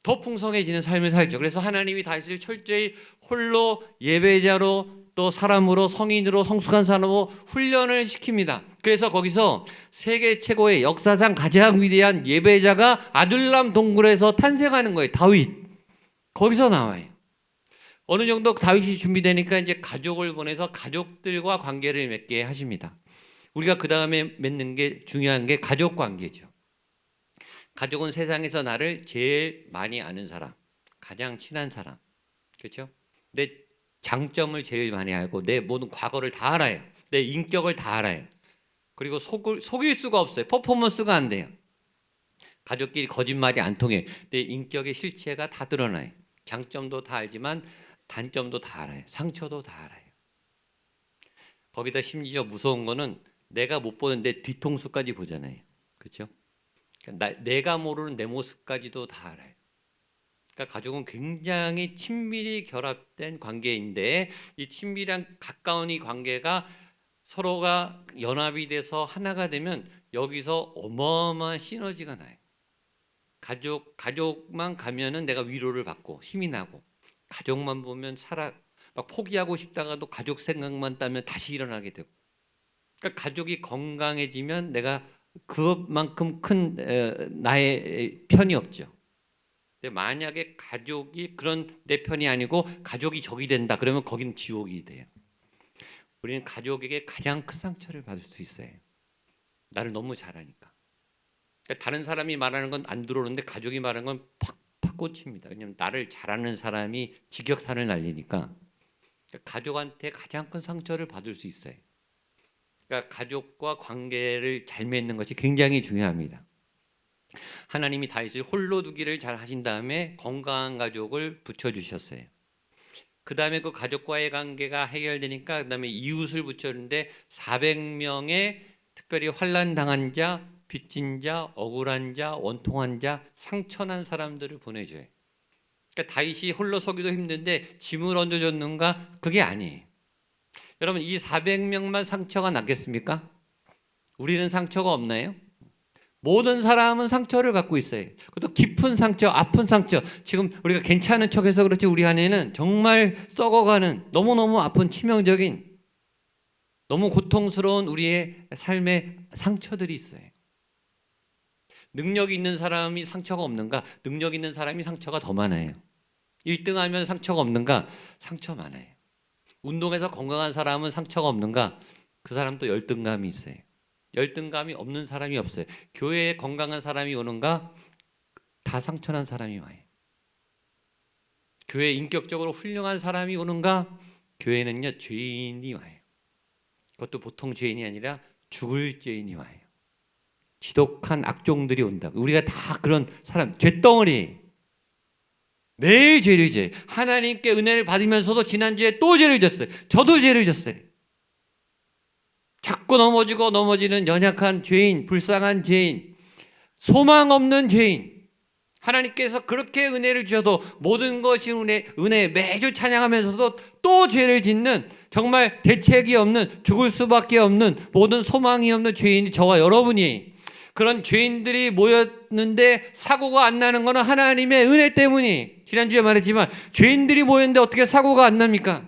더 풍성해지는 삶을 살죠. 그래서 하나님이 다윗을 철저히 홀로 예배자로 또 사람으로 성인으로 성숙한 사람으로 훈련을 시킵니다. 그래서 거기서 세계 최고의 역사상 가장 위대한 예배자가 아둘람 동굴에서 탄생하는 거예요. 다윗. 거기서 나와요. 어느 정도 다윗이 준비되니까 이제 가족을 보내서 가족들과 관계를 맺게 하십니다. 우리가 그 다음에 맺는 게 중요한 게 가족 관계죠. 가족은 세상에서 나를 제일 많이 아는 사람, 가장 친한 사람, 그렇죠? 내 장점을 제일 많이 알고 내 모든 과거를 다 알아요. 내 인격을 다 알아요. 그리고 속일 수가 없어요. 퍼포먼스가 안 돼요. 가족끼리 거짓말이 안 통해. 내 인격의 실체가 다 드러나요. 장점도 다 알지만 단점도 다 알아요. 상처도 다 알아요. 거기다 심지어 무서운 거는 내가 못 보는 내 뒤통수까지 보잖아요. 그렇죠? 내가 모르는 내 모습까지도 다 알아요. 그러니까 가족은 굉장히 친밀히 결합된 관계인데 이 친밀한 가까운 이 관계가 서로가 연합이 돼서 하나가 되면 여기서 어마어마한 시너지가 나요. 가족만 가면은 내가 위로를 받고 힘이 나고 가족만 보면 막 포기하고 싶다가도 가족 생각만 따면 다시 일어나게 되고 그러니까 가족이 건강해지면 내가 그것만큼 큰 나의 편이 없죠. 근데 만약에 가족이 그런 내 편이 아니고 가족이 적이 된다 그러면 거기는 지옥이 돼요. 우리는 가족에게 가장 큰 상처를 받을 수 있어요. 나를 너무 잘하니까. 그러니까 다른 사람이 말하는 건 안 들어오는데 가족이 말하는 건 팍팍 꽂힙니다. 왜냐하면 나를 잘하는 사람이 직격탄을 날리니까. 그러니까 가족한테 가장 큰 상처를 받을 수 있어요. 그러니까 가족과 관계를 잘 맺는 것이 굉장히 중요합니다. 하나님이 다윗을 홀로 두기를 잘 하신 다음에 건강한 가족을 붙여주셨어요. 그 다음에 그 가족과의 관계가 해결되니까 그 다음에 이웃을 붙였는데 400명의 특별히 환난당한 자, 빚진 자, 억울한 자, 원통한 자, 상처난 사람들을 보내줘요. 그러니까 다윗이 홀로 서기도 힘든데 짐을 얹어줬는가? 그게 아니에요. 여러분 이 400명만 상처가 났겠습니까? 우리는 상처가 없나요? 모든 사람은 상처를 갖고 있어요. 그것도 깊은 상처, 아픈 상처. 지금 우리가 괜찮은 척해서 그렇지 우리 안에는 정말 썩어가는 너무너무 아픈 치명적인 너무 고통스러운 우리의 삶의 상처들이 있어요. 능력이 있는 사람이 상처가 없는가? 능력 있는 사람이 상처가 더 많아요. 1등하면 상처가 없는가? 상처 많아요. 운동에서 건강한 사람은 상처가 없는가? 그 사람도 열등감이 있어요. 열등감이 없는 사람이 없어요. 교회에 건강한 사람이 오는가? 다 상처난 사람이 와요. 교회 인격적으로 훌륭한 사람이 오는가? 교회는요, 죄인이 와요. 그것도 보통 죄인이 아니라 죽을 죄인이 와요. 지독한 악종들이 온다. 우리가 다 그런 사람, 죄덩어리. 매일 죄를 져요. 하나님께 은혜를 받으면서도 지난주에 또 죄를 졌어요. 저도 죄를 졌어요. 자꾸 넘어지는 연약한 죄인, 불쌍한 죄인, 소망 없는 죄인. 하나님께서 그렇게 은혜를 주셔도 모든 것이 은혜 매주 찬양하면서도 또 죄를 짓는 정말 대책이 없는, 죽을 수밖에 없는, 모든 소망이 없는 죄인이 저와 여러분이, 그런 죄인들이 모였는데 사고가 안 나는 것은 하나님의 은혜 때문이, 지난주에 말했지만 죄인들이 모였는데 어떻게 사고가 안 납니까?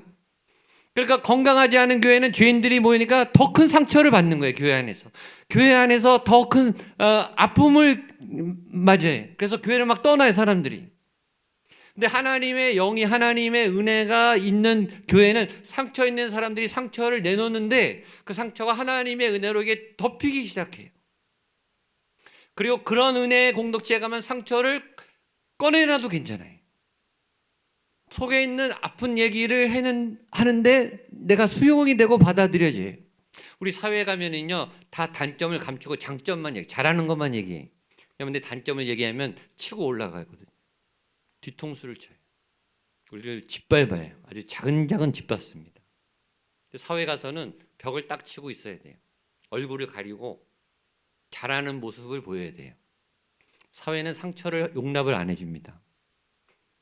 그러니까 건강하지 않은 교회는 죄인들이 모이니까 더 큰 상처를 받는 거예요. 교회 안에서. 교회 안에서 더 큰 아픔을 맞아요. 그래서 교회를 막 떠나요, 사람들이. 근데 하나님의 영이, 하나님의 은혜가 있는 교회는 상처 있는 사람들이 상처를 내놓는데 그 상처가 하나님의 은혜로 이게 덮이기 시작해요. 그리고 그런 은혜의 공동체에 가면 상처를 꺼내놔도 괜찮아요. 속에 있는 아픈 얘기를 하는데 내가 수용이 되고 받아들여져요. 우리 사회에 가면은요, 다 단점을 감추고 장점만 잘하는 것만 얘기해. 그런데 단점을 얘기하면 치고 올라가거든요. 뒤통수를 쳐요. 우리를 짓밟아요. 아주 작은 짓밟습니다. 사회 가서는 벽을 딱 치고 있어야 돼요. 얼굴을 가리고 잘하는 모습을 보여야 돼요. 사회는 상처를 용납을 안 해줍니다.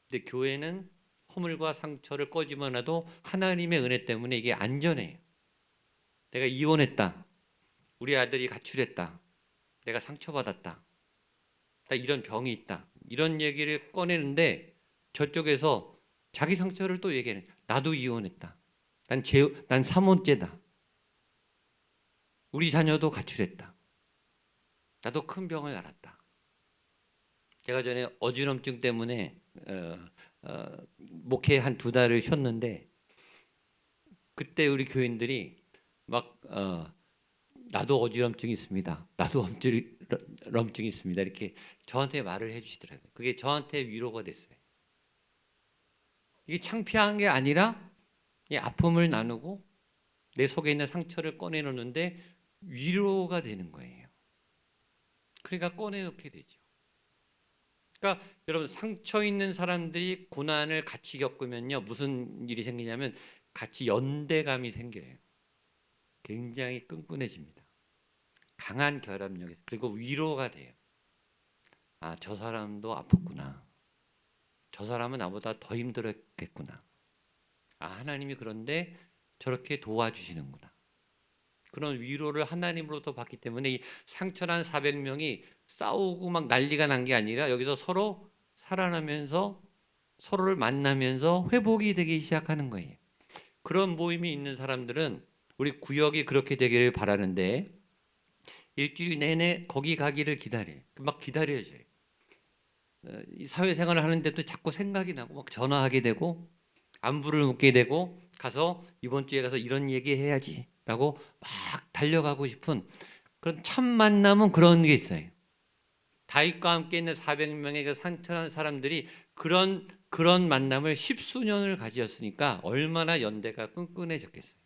근데 교회는 허물과 상처를 꺼지면서도 하나님의 은혜 때문에 이게 안전해요. 내가 이혼했다. 우리 아들이 가출했다. 내가 상처받았다. 나 이런 병이 있다. 이런 얘기를 꺼내는데 저쪽에서 자기 상처를 또 얘기하는. 나도 이혼했다. 난 사모죄다. 우리 자녀도 가출했다. 나도 큰 병을 앓았다. 제가 전에 어지럼증 때문에 목회 한 2달을 쉬었는데 그때 우리 교인들이 막 나도 어지럼증이 있습니다. 나도 어지럼증이 있습니다. 이렇게 저한테 말을 해주시더라고요. 그게 저한테 위로가 됐어요. 이게 창피한 게 아니라 이 아픔을 나누고 내 속에 있는 상처를 꺼내놓는데 위로가 되는 거예요. 그러니까 꺼내놓게 되죠. 그러니까 여러분, 상처 있는 사람들이 고난을 같이 겪으면요, 무슨 일이 생기냐면 같이 연대감이 생겨요. 굉장히 끈끈해집니다. 강한 결합력이. 그리고 위로가 돼요. 아, 저 사람도 아팠구나. 저 사람은 나보다 더 힘들었겠구나. 아, 하나님이 그런데 저렇게 도와주시는구나. 그런 위로를 하나님으로부터 받기 때문에 이 상처난 400명이 싸우고 막 난리가 난 게 아니라 여기서 서로 살아나면서 서로를 만나면서 회복이 되기 시작하는 거예요. 그런 모임이 있는 사람들은 우리 구역이 그렇게 되기를 바라는데 일주일 내내 거기 가기를 기다려요. 막 기다려져요. 이 사회생활을 하는데도 자꾸 생각이 나고 막 전화하게 되고 안부를 묻게 되고 가서 이번 주에 가서 이런 얘기 해야지 라고 막 달려가고 싶은 그런 참 만남은 그런 게 있어요. 다윗과 함께 있는 400명의 그 상처난 사람들이 그런 만남을 10수년을 가지었으니까 얼마나 연대가 끈끈해졌겠어요.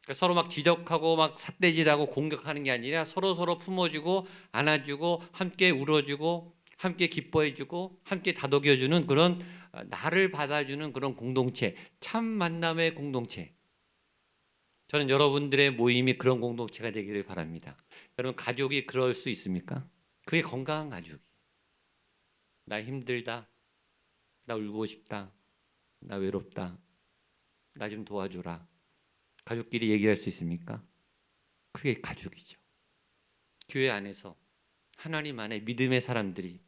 그러니까 서로 막 지적하고 막 삿대질하고 공격하는 게 아니라 서로 품어주고 안아주고 함께 울어주고 함께 기뻐해주고 함께 다독여주는 그런 나를 받아주는 그런 공동체, 참 만남의 공동체. 저는 여러분들의 모임이 그런 공동체가 되기를 바랍니다. 여러분, 가족이 그럴 수 있습니까? 그게 건강한 가족이. 나 힘들다. 나 울고 싶다. 나 외롭다. 나 좀 도와줘라. 가족끼리 얘기할 수 있습니까? 그게 가족이죠. 교회 안에서 하나님 안에 믿음의 사람들이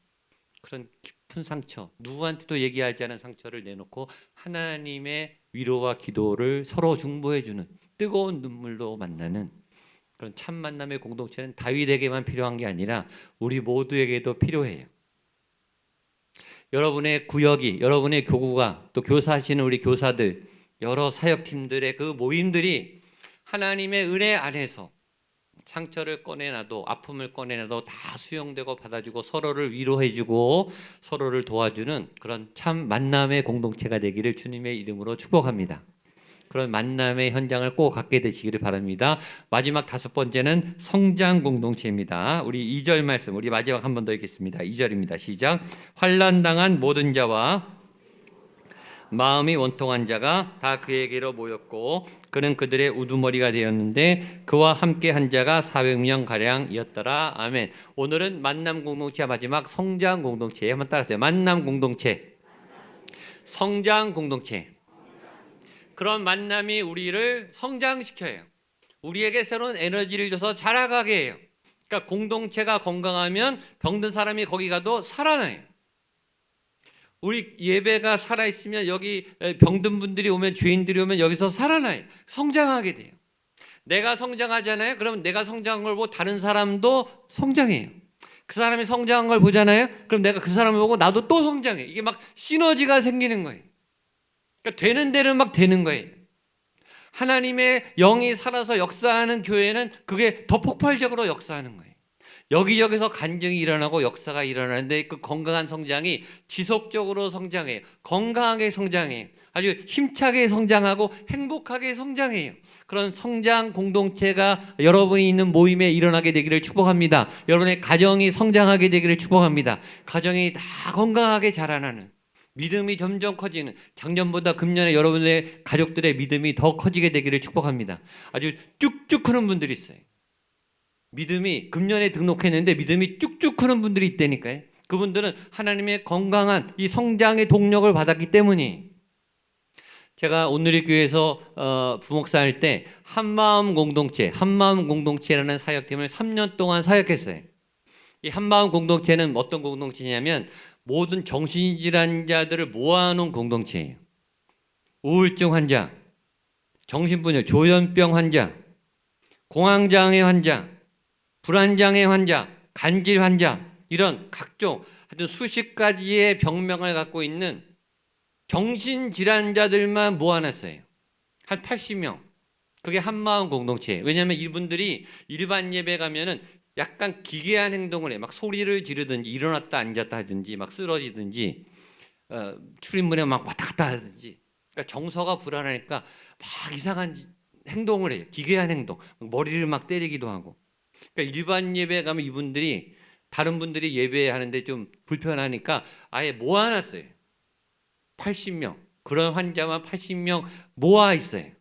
그런 깊은 상처, 누구한테도 얘기하지 않은 상처를 내놓고 하나님의 위로와 기도를 서로 중보해주는 뜨거운 눈물로 만나는 그런 참 만남의 공동체는 다윗에게만 필요한 게 아니라 우리 모두에게도 필요해요. 여러분의 구역이, 여러분의 교구가, 또 교사하시는 우리 교사들, 여러 사역팀들의 그 모임들이 하나님의 은혜 안에서 상처를 꺼내놔도 아픔을 꺼내놔도 다 수용되고 받아주고 서로를 위로해주고 서로를 도와주는 그런 참 만남의 공동체가 되기를 주님의 이름으로 축복합니다. 그런 만남의 현장을 꼭 갖게 되시기를 바랍니다. 마지막 5번째는 성장 공동체입니다. 우리 2절 말씀 우리 마지막 한 번 더 읽겠습니다. 2절입니다. 시작. 환난 당한 모든 자와 마음이 원통한 자가 다 그에게로 모였고 그는 그들의 우두머리가 되었는데 그와 함께 한 자가 400명 가량이었더라. 아멘. 오늘은 만남 공동체 마지막 성장 공동체 한번 따라하세요. 만남 공동체, 성장 공동체. 그런 만남이 우리를 성장시켜요. 우리에게 새로운 에너지를 줘서 자라가게 해요. 그러니까 공동체가 건강하면 병든 사람이 거기 가도 살아나요. 우리 예배가 살아있으면 여기 병든 분들이 오면 죄인들이 오면 여기서 살아나요. 성장하게 돼요. 내가 성장하잖아요. 그러면 내가 성장한 걸 보고 다른 사람도 성장해요. 그 사람이 성장한 걸 보잖아요. 그럼 내가 그 사람을 보고 나도 또 성장해. 이게 막 시너지가 생기는 거예요. 그러니까 되는 데는 막 되는 거예요. 하나님의 영이 살아서 역사하는 교회는 그게 더 폭발적으로 역사하는 거예요. 여기저기서 간증이 일어나고 역사가 일어나는데 그 건강한 성장이 지속적으로 성장해요. 건강하게 성장해요. 아주 힘차게 성장하고 행복하게 성장해요. 그런 성장 공동체가 여러분이 있는 모임에 일어나게 되기를 축복합니다. 여러분의 가정이 성장하게 되기를 축복합니다. 가정이 다 건강하게 자라나는 믿음이 점점 커지는 작년보다 금년에 여러분의 가족들의 믿음이 더 커지게 되기를 축복합니다. 아주 쭉쭉 크는 분들이 있어요. 믿음이 금년에 등록했는데 믿음이 쭉쭉 크는 분들이 있다니까요. 그분들은 하나님의 건강한 이 성장의 동력을 받았기 때문이. 제가 오늘의 교회에서 부목사 할 때 한마음 공동체라는 사역팀을 3년 동안 사역했어요. 이 한마음 공동체는 어떤 공동체냐면 모든 정신질환자들을 모아놓은 공동체예요. 우울증 환자, 정신분열, 조현병 환자, 공황장애 환자, 불안장애 환자, 간질 환자 이런 각종 하여튼 수십 가지의 병명을 갖고 있는 정신질환자들만 모아놨어요. 한 80명. 그게 한마음 공동체예요. 왜냐하면 이분들이 일반 예배 가면은 약간 기괴한 행동을 해요. 막 소리를 지르든지 일어났다 앉았다 하든지 막 쓰러지든지 출입문에 막 왔다 갔다 하든지 그러니까 정서가 불안하니까 막 이상한 행동을 해요. 기괴한 행동. 머리를 막 때리기도 하고. 그러니까 일반 예배 가면 이분들이 다른 분들이 예배하는데 좀 불편하니까 아예 모아놨어요. 80명. 그런 환자만 80명 모아 있어요.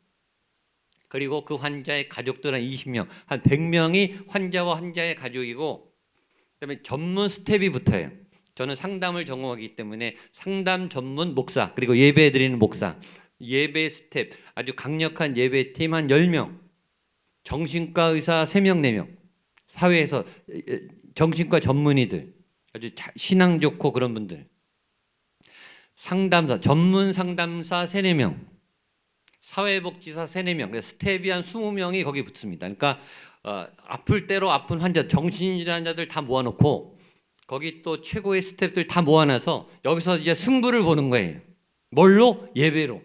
그리고 그 환자의 가족들은 20명, 한 100명이 환자와 환자의 가족이고 그다음에 전문 스텝이 붙어요. 저는 상담을 전공하기 때문에 상담 전문 목사, 그리고 예배 드리는 목사, 예배 스텝, 아주 강력한 예배팀 한 10명, 정신과 의사 3명, 4명, 사회에서 정신과 전문의들, 아주 신앙 좋고 그런 분들, 상담사, 전문 상담사 3, 4명, 사회복지사 3, 4명, 스텝이 한 20명이 거기 붙습니다. 그러니까 아플 대로 아픈 환자, 정신질환자들 다 모아놓고 거기 또 최고의 스텝들 다 모아놔서 여기서 이제 승부를 보는 거예요. 뭘로? 예배로.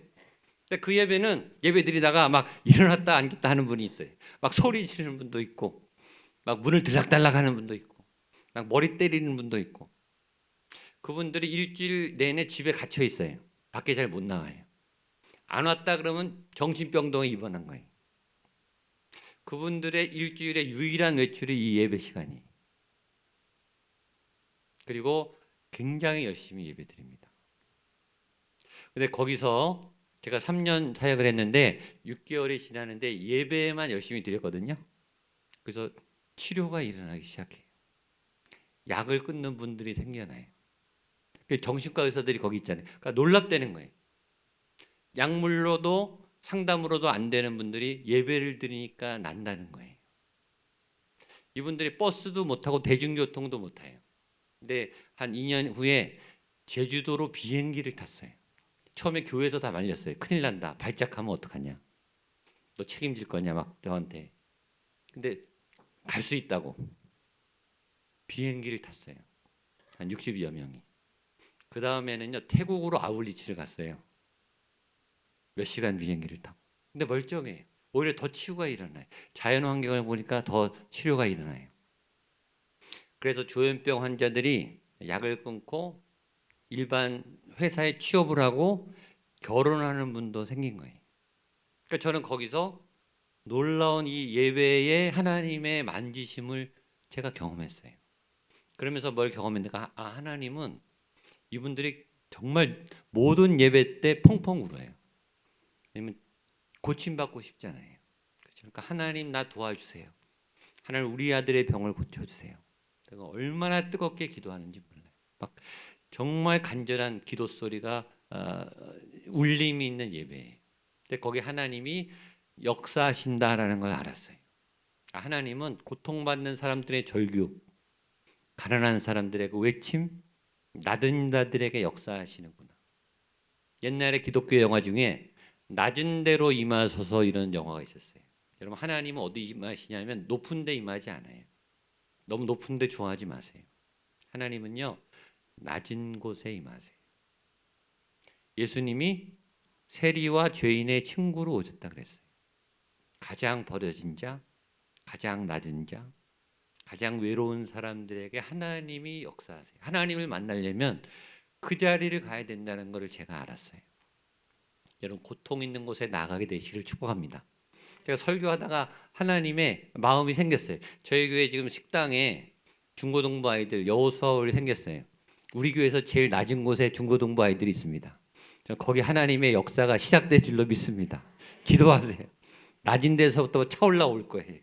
근데 그 예배는 예배 드리다가 막 일어났다 앉았다 하는 분이 있어요. 막 소리 지르는 분도 있고 막 문을 들락달락 하는 분도 있고 막 머리 때리는 분도 있고 그분들이 일주일 내내 집에 갇혀 있어요. 밖에 잘 못 나와요. 안 왔다 그러면 정신병동에 입원한 거예요. 그분들의 일주일의 유일한 외출이 이 예배 시간이에요. 그리고 굉장히 열심히 예배 드립니다. 근데 거기서 제가 3년 사역을 했는데 6개월이 지나는데 예배만 열심히 드렸거든요. 그래서 치료가 일어나기 시작해요. 약을 끊는 분들이 생겨나요. 정신과 의사들이 거기 있잖아요. 그러니까 놀랍다는 거예요. 약물로도 상담으로도 안 되는 분들이 예배를 드리니까 난다는 거예요. 이분들이 버스도 못 타고 대중교통도 못 타요. 근데 한 2년 후에 제주도로 비행기를 탔어요. 처음에 교회에서 다 말렸어요. 큰일 난다. 발작하면 어떡하냐. 너 책임질 거냐 막 저한테. 근데 갈 수 있다고. 비행기를 탔어요. 한 60여 명이. 그 다음에는요 태국으로 아울리치를 갔어요. 몇 시간 비행기를 타고. 근데 멀쩡해요. 오히려 더 치유가 일어나요. 자연 환경을 보니까 더 치료가 일어나요. 그래서 조현병 환자들이 약을 끊고 일반 회사에 취업을 하고 결혼하는 분도 생긴 거예요. 그러니까 저는 거기서 놀라운 이 예배의 하나님의 만지심을 제가 경험했어요. 그러면서 뭘 경험했는가? 하나님은 이분들이 정말 모든 예배 때 펑펑 울어요. 왜냐면 고침받고 싶잖아요. 그러니까 하나님 나 도와주세요. 하나님 우리 아들의 병을 고쳐주세요. 내가 얼마나 뜨겁게 기도하는지 몰라요. 막 정말 간절한 기도 소리가 울림이 있는 예배예요. 근데 거기 하나님이 역사하신다라는 걸 알았어요. 하나님은 고통받는 사람들의 절규, 가난한 사람들의 그 외침, 낮은 자들에게 역사하시는구나. 옛날에 기독교 영화 중에 낮은 데로 임하소서 이런 영화가 있었어요. 여러분 하나님은 어디 임하시냐면 높은 데 임하지 않아요. 너무 높은 데 좋아하지 마세요. 하나님은요 낮은 곳에 임하세요. 예수님이 세리와 죄인의 친구로 오셨다 그랬어요. 가장 버려진 자, 가장 낮은 자, 가장 외로운 사람들에게 하나님이 역사하세요. 하나님을 만나려면 그 자리를 가야 된다는 것을 제가 알았어요. 여러분 고통 있는 곳에 나가게 되시기를 축복합니다. 제가 설교하다가 하나님의 마음이 생겼어요. 저희 교회 지금 식당에 중고등부 아이들 여호수아홀이 생겼어요. 우리 교회에서 제일 낮은 곳에 중고등부 아이들이 있습니다. 거기 하나님의 역사가 시작될 줄로 믿습니다. 기도하세요. 낮은 데서부터 차올라 올 거예요.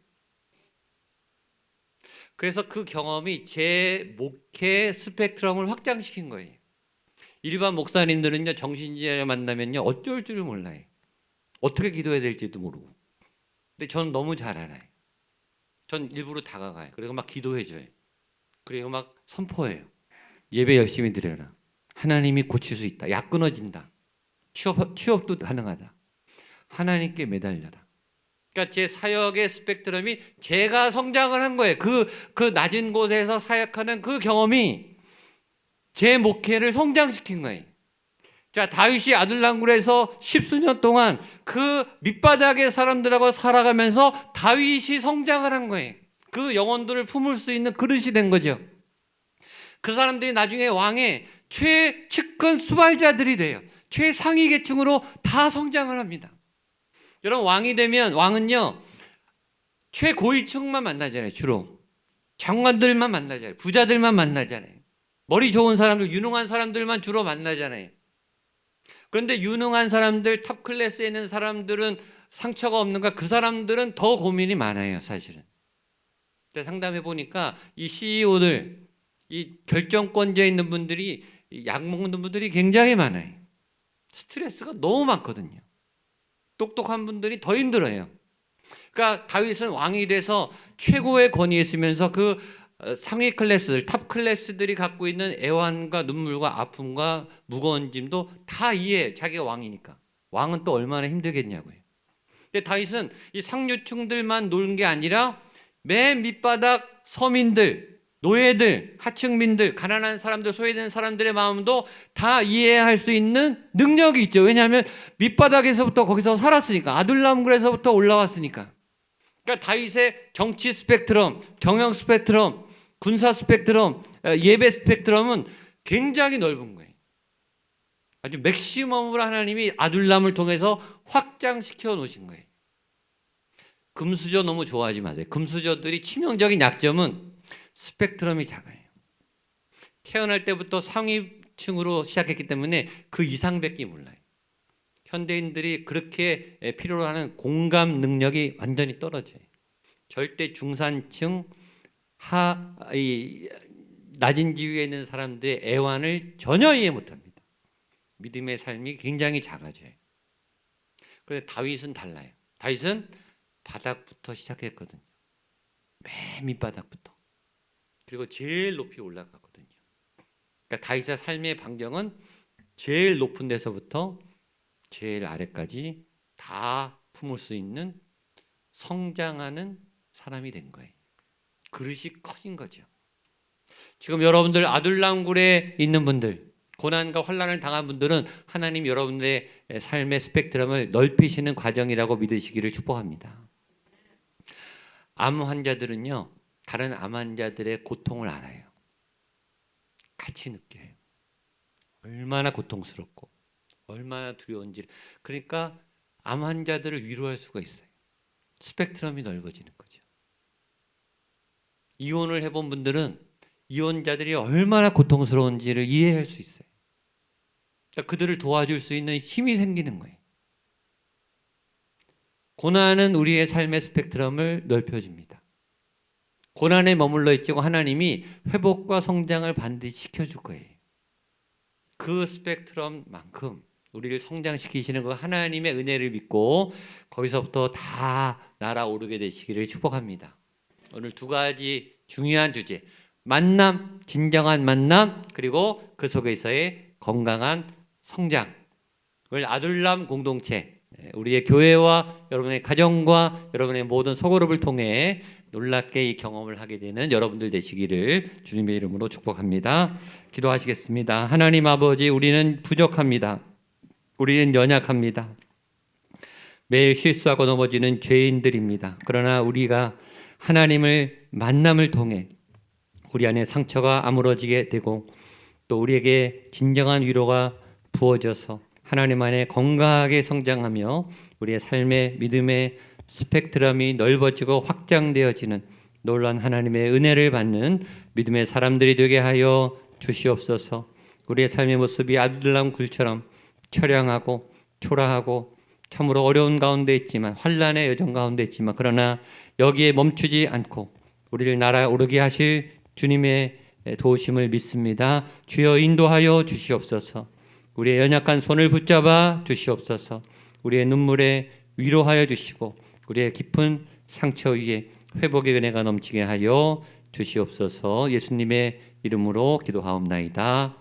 그래서 그 경험이 제 목회 스펙트럼을 확장시킨 거예요. 일반 목사님들은요 정신지에 만나면요 어쩔 줄 몰라요. 어떻게 기도해야 될지도 모르고. 근데 저는 너무 잘 알아요. 전 일부러 다가가요. 그리고 막 기도해줘요. 그리고 막 선포해요. 예배 열심히 드려라. 하나님이 고칠 수 있다. 약 끊어진다. 취업도 가능하다. 하나님께 매달려라. 그러니까 제 사역의 스펙트럼이 제가 성장을 한 거예요. 그 낮은 곳에서 사역하는 그 경험이 제 목회를 성장시킨 거예요. 자, 다윗이 아둘람굴에서 십수년 동안 그 밑바닥의 사람들하고 살아가면서 다윗이 성장을 한 거예요. 그 영혼들을 품을 수 있는 그릇이 된 거죠. 그 사람들이 나중에 왕의 최측근 수발자들이 돼요. 최상위 계층으로 다 성장을 합니다. 여러분 왕이 되면 왕은요 최고위층만 만나잖아요. 주로 장관들만 만나잖아요. 부자들만 만나잖아요. 머리 좋은 사람들, 유능한 사람들만 주로 만나잖아요. 그런데 유능한 사람들, 탑 클래스에 있는 사람들은 상처가 없는가? 그 사람들은 더 고민이 많아요, 사실은. 상담해 보니까 이 CEO들, 이 결정권자에 있는 분들이 약 먹는 분들이 굉장히 많아요. 스트레스가 너무 많거든요. 똑똑한 분들이 더 힘들어요. 그러니까 다윗은 왕이 돼서 최고의 권위에 있으면서 그 상위 클래스들, 탑 클래스들이 갖고 있는 애환과 눈물과 아픔과 무거운 짐도 다 이해해. 자기가 왕이니까. 왕은 또 얼마나 힘들겠냐고요. 근데 다윗은 이 상류층들만 노는 게 아니라 맨 밑바닥 서민들, 노예들, 하층민들, 가난한 사람들, 소외된 사람들의 마음도 다 이해할 수 있는 능력이 있죠. 왜냐하면 밑바닥에서부터 거기서 살았으니까. 아둘람굴에서부터 올라왔으니까. 그러니까 다윗의 정치 스펙트럼, 경영 스펙트럼, 군사 스펙트럼, 예배 스펙트럼은 굉장히 넓은 거예요. 아주 맥시멈으로 하나님이 아둘람을 통해서 확장시켜 놓으신 거예요. 금수저 너무 좋아하지 마세요. 금수저들이 치명적인 약점은 스펙트럼이 작아요. 태어날 때부터 상위층으로 시작했기 때문에 그 이상밖에 몰라요. 현대인들이 그렇게 필요로 하는 공감 능력이 완전히 떨어져요. 절대 중산층, 낮은 지위에 있는 사람들의 애환을 전혀 이해 못합니다. 믿음의 삶이 굉장히 작아져요. 그런데 다윗은 달라요. 다윗은 바닥부터 시작했거든요. 맨 밑바닥부터. 그리고 제일 높이 올라갔거든요. 그러니까 다윗의 삶의 반경은 제일 높은 데서부터 제일 아래까지 다 품을 수 있는 성장하는 사람이 된 거예요. 그릇이 커진 거죠. 지금 여러분들 아둘람굴에 있는 분들, 고난과 환난을 당한 분들은 하나님 여러분들의 삶의 스펙트럼을 넓히시는 과정이라고 믿으시기를 축복합니다. 암 환자들은요, 다른 암 환자들의 고통을 알아요. 같이 느껴요. 얼마나 고통스럽고 얼마나 두려운지. 그러니까 암 환자들을 위로할 수가 있어요. 스펙트럼이 넓어지는 거죠. 이혼을 해본 분들은 이혼자들이 얼마나 고통스러운지를 이해할 수 있어요. 그러니까 그들을 도와줄 수 있는 힘이 생기는 거예요. 고난은 우리의 삶의 스펙트럼을 넓혀줍니다. 고난에 머물러 있지고 하나님이 회복과 성장을 반드시 시켜줄 거예요. 그 스펙트럼만큼 우리를 성장시키시는 그 하나님의 은혜를 믿고 거기서부터 다 날아오르게 되시기를 축복합니다. 오늘 두 가지 중요한 주제, 만남, 진정한 만남, 그리고 그 속에서의 건강한 성장을 아둘람 공동체, 우리의 교회와 여러분의 가정과 여러분의 모든 소그룹을 통해 놀랍게 이 경험을 하게 되는 여러분들 되시기를 주님의 이름으로 축복합니다. 기도하시겠습니다. 하나님 아버지, 우리는 부족합니다. 우리는 연약합니다. 매일 실수하고 넘어지는 죄인들입니다. 그러나 우리가 하나님을 만남을 통해 우리 안에 상처가 아물어지게 되고 또 우리에게 진정한 위로가 부어져서 하나님 안에 건강하게 성장하며 우리의 삶의 믿음의 스펙트럼이 넓어지고 확장되어지는 놀라운 하나님의 은혜를 받는 믿음의 사람들이 되게 하여 주시옵소서. 우리의 삶의 모습이 아둘람 굴처럼 처량하고 초라하고 참으로 어려운 가운데 있지만, 환난의 여정 가운데 있지만, 그러나 여기에 멈추지 않고 우리를 날아오르게 하실 주님의 도우심을 믿습니다. 주여 인도하여 주시옵소서. 우리의 연약한 손을 붙잡아 주시옵소서. 우리의 눈물에 위로하여 주시고 우리의 깊은 상처 위에 회복의 은혜가 넘치게 하여 주시옵소서. 예수님의 이름으로 기도하옵나이다.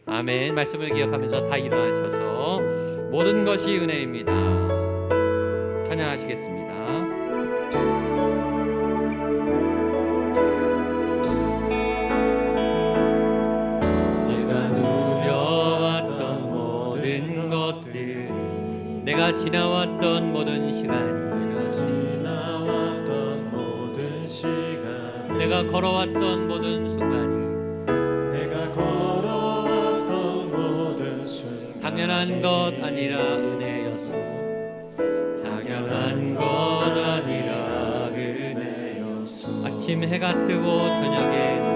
아멘. 말씀을 기억하면서 다 일어나셔서 모든 것이 은혜입니다. 찬양하시겠습니다. 내가 누려왔던 모든 것들, 내가 지나왔던 모든 시간, 내가 걸어왔던 모든 순간이 당연한 것 아니라 은혜였소. 당연한 것 아니라 은혜였소. 아침 해가 뜨고 저녁에도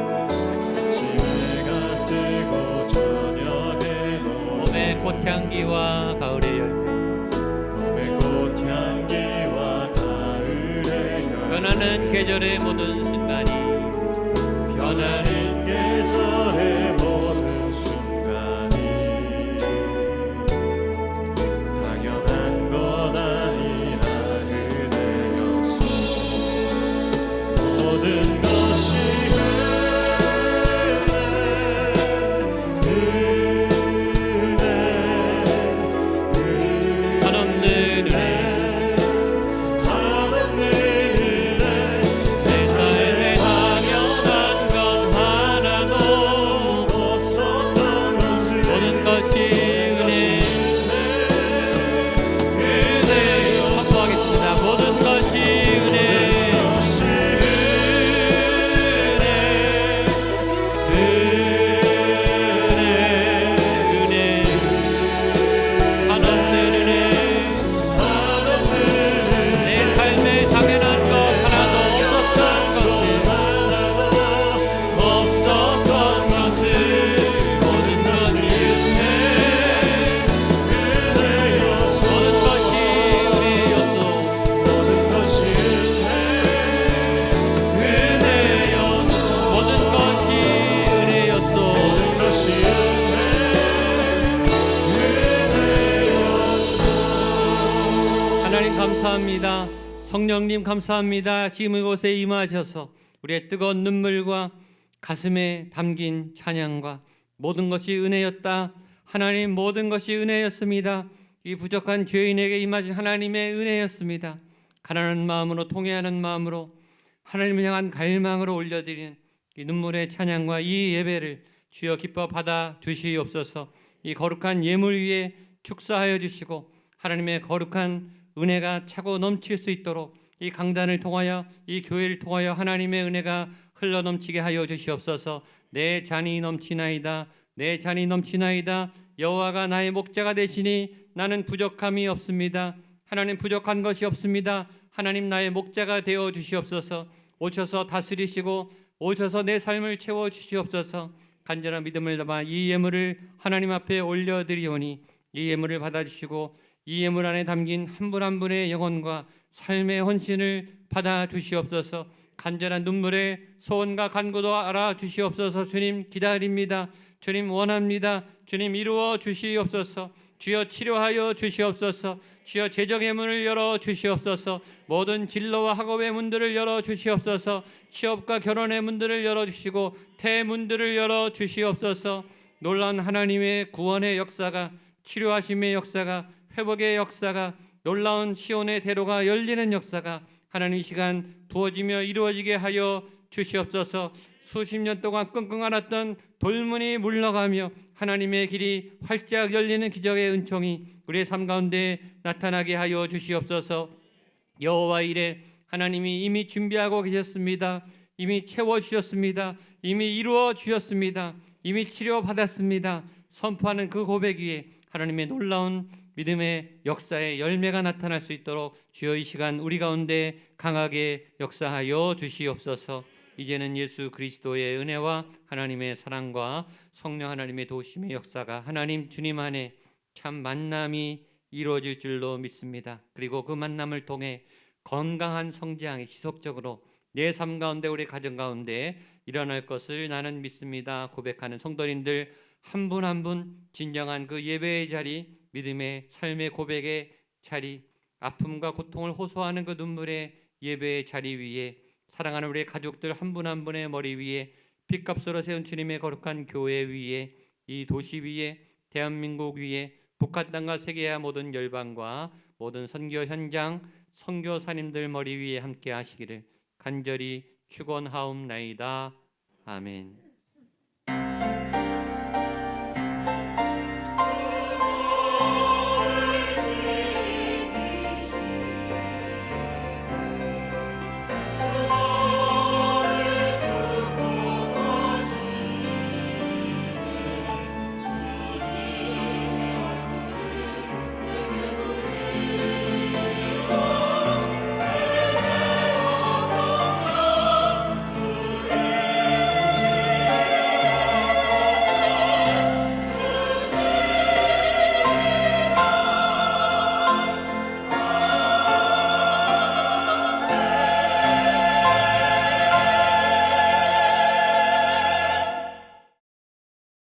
봄의 꽃향기와 가을의 열매, 변하는 계절의 모든 순간이, 변하는 계절의 모든 순간이 당연한 것 아니라 그대였소. 모든 것이 한없는 은혜, 내 삶에 당연한 것 하나도 없었던 것을 모든 것이 은혜 선포하겠습니다. 모든 것이 은혜, 한없는 은혜, 내 삶에 당연한 것 하나도 없었던 것을 모든 것이 은혜, 모든 것이 은혜였소. 모든 것이 은혜였소. 하나님 감사합니다. 성령님 감사합니다. 지금 이곳에 임하셔서 우리의 뜨거운 눈물과 가슴에 담긴 찬양과 모든 것이 은혜였다. 하나님, 모든 것이 은혜였습니다. 이 부족한 죄인에게 임하신 하나님의 은혜였습니다. 가난한 마음으로, 통회하는 마음으로 하나님을 향한 갈망으로 올려드리는 이 눈물의 찬양과 이 예배를 주여 기뻐 받아 주시옵소서. 이 거룩한 예물 위에 축사하여 주시고 하나님의 거룩한 은혜가 차고 넘칠 수 있도록 이 강단을 통하여 이 교회를 통하여 하나님의 은혜가 흘러 넘치게 하여 주시옵소서. 내 잔이 넘치나이다. 내 잔이 넘치나이다. 여호와가 나의 목자가 되시니 나는 부족함이 없습니다. 하나님 부족한 것이 없습니다. 하나님 나의 목자가 되어 주시옵소서. 오셔서 다스리시고 오셔서 내 삶을 채워 주시옵소서. 간절한 믿음을 담아 이 예물을 하나님 앞에 올려드리오니 이 예물을 받아주시고 이 예물 안에 담긴 한 분 한 분의 영혼과 삶의 헌신을 받아 주시옵소서. 간절한 눈물의 소원과 간구도 알아 주시옵소서. 주님 기다립니다. 주님 원합니다. 주님 이루어 주시옵소서. 주여 치료하여 주시옵소서. 주여 재정의 문을 열어 주시옵소서. 모든 진로와 학업의 문들을 열어 주시옵소서. 취업과 결혼의 문들을 열어 주시고 태문들을 열어 주시옵소서. 놀라운 하나님의 구원의 역사가, 치료하심의 역사가, 회복의 역사가, 놀라운 시온의 대로가 열리는 역사가 하나님 이 시간 부어지며 이루어지게 하여 주시옵소서. 수십 년 동안 끙끙 앓았던 돌문이 물러가며 하나님의 길이 활짝 열리는 기적의 은총이 우리의 삶 가운데 나타나게 하여 주시옵소서. 여호와 이레 하나님이 이미 준비하고 계셨습니다. 이미 채워주셨습니다. 이미 이루어 주셨습니다. 이미 치료받았습니다. 선포하는 그 고백 위에 하나님의 놀라운 믿음의 역사의 열매가 나타날 수 있도록 주여 이 시간 우리 가운데 강하게 역사하여 주시옵소서. 이제는 예수 그리스도의 은혜와 하나님의 사랑과 성령 하나님의 도우심의 역사가 하나님 주님 안에 참 만남이 이루어질 줄로 믿습니다. 그리고 그 만남을 통해 건강한 성장이 지속적으로 내 삶 가운데 우리 가정 가운데 일어날 것을 나는 믿습니다. 고백하는 성도님들 한 분 한 분 진정한 그 예배의 자리, 믿음의 삶의 고백의 자리, 아픔과 고통을 호소하는 그 눈물의 예배의 자리 위에 사랑하는 우리 가족들 한 분 한 분의 머리 위에 핏값으로 세운 주님의 거룩한 교회 위에 이 도시 위에 대한민국 위에 북한 땅과 세계의 모든 열방과 모든 선교 현장 선교사님들 머리 위에 함께 하시기를 간절히 축원하옵나이다. 아멘.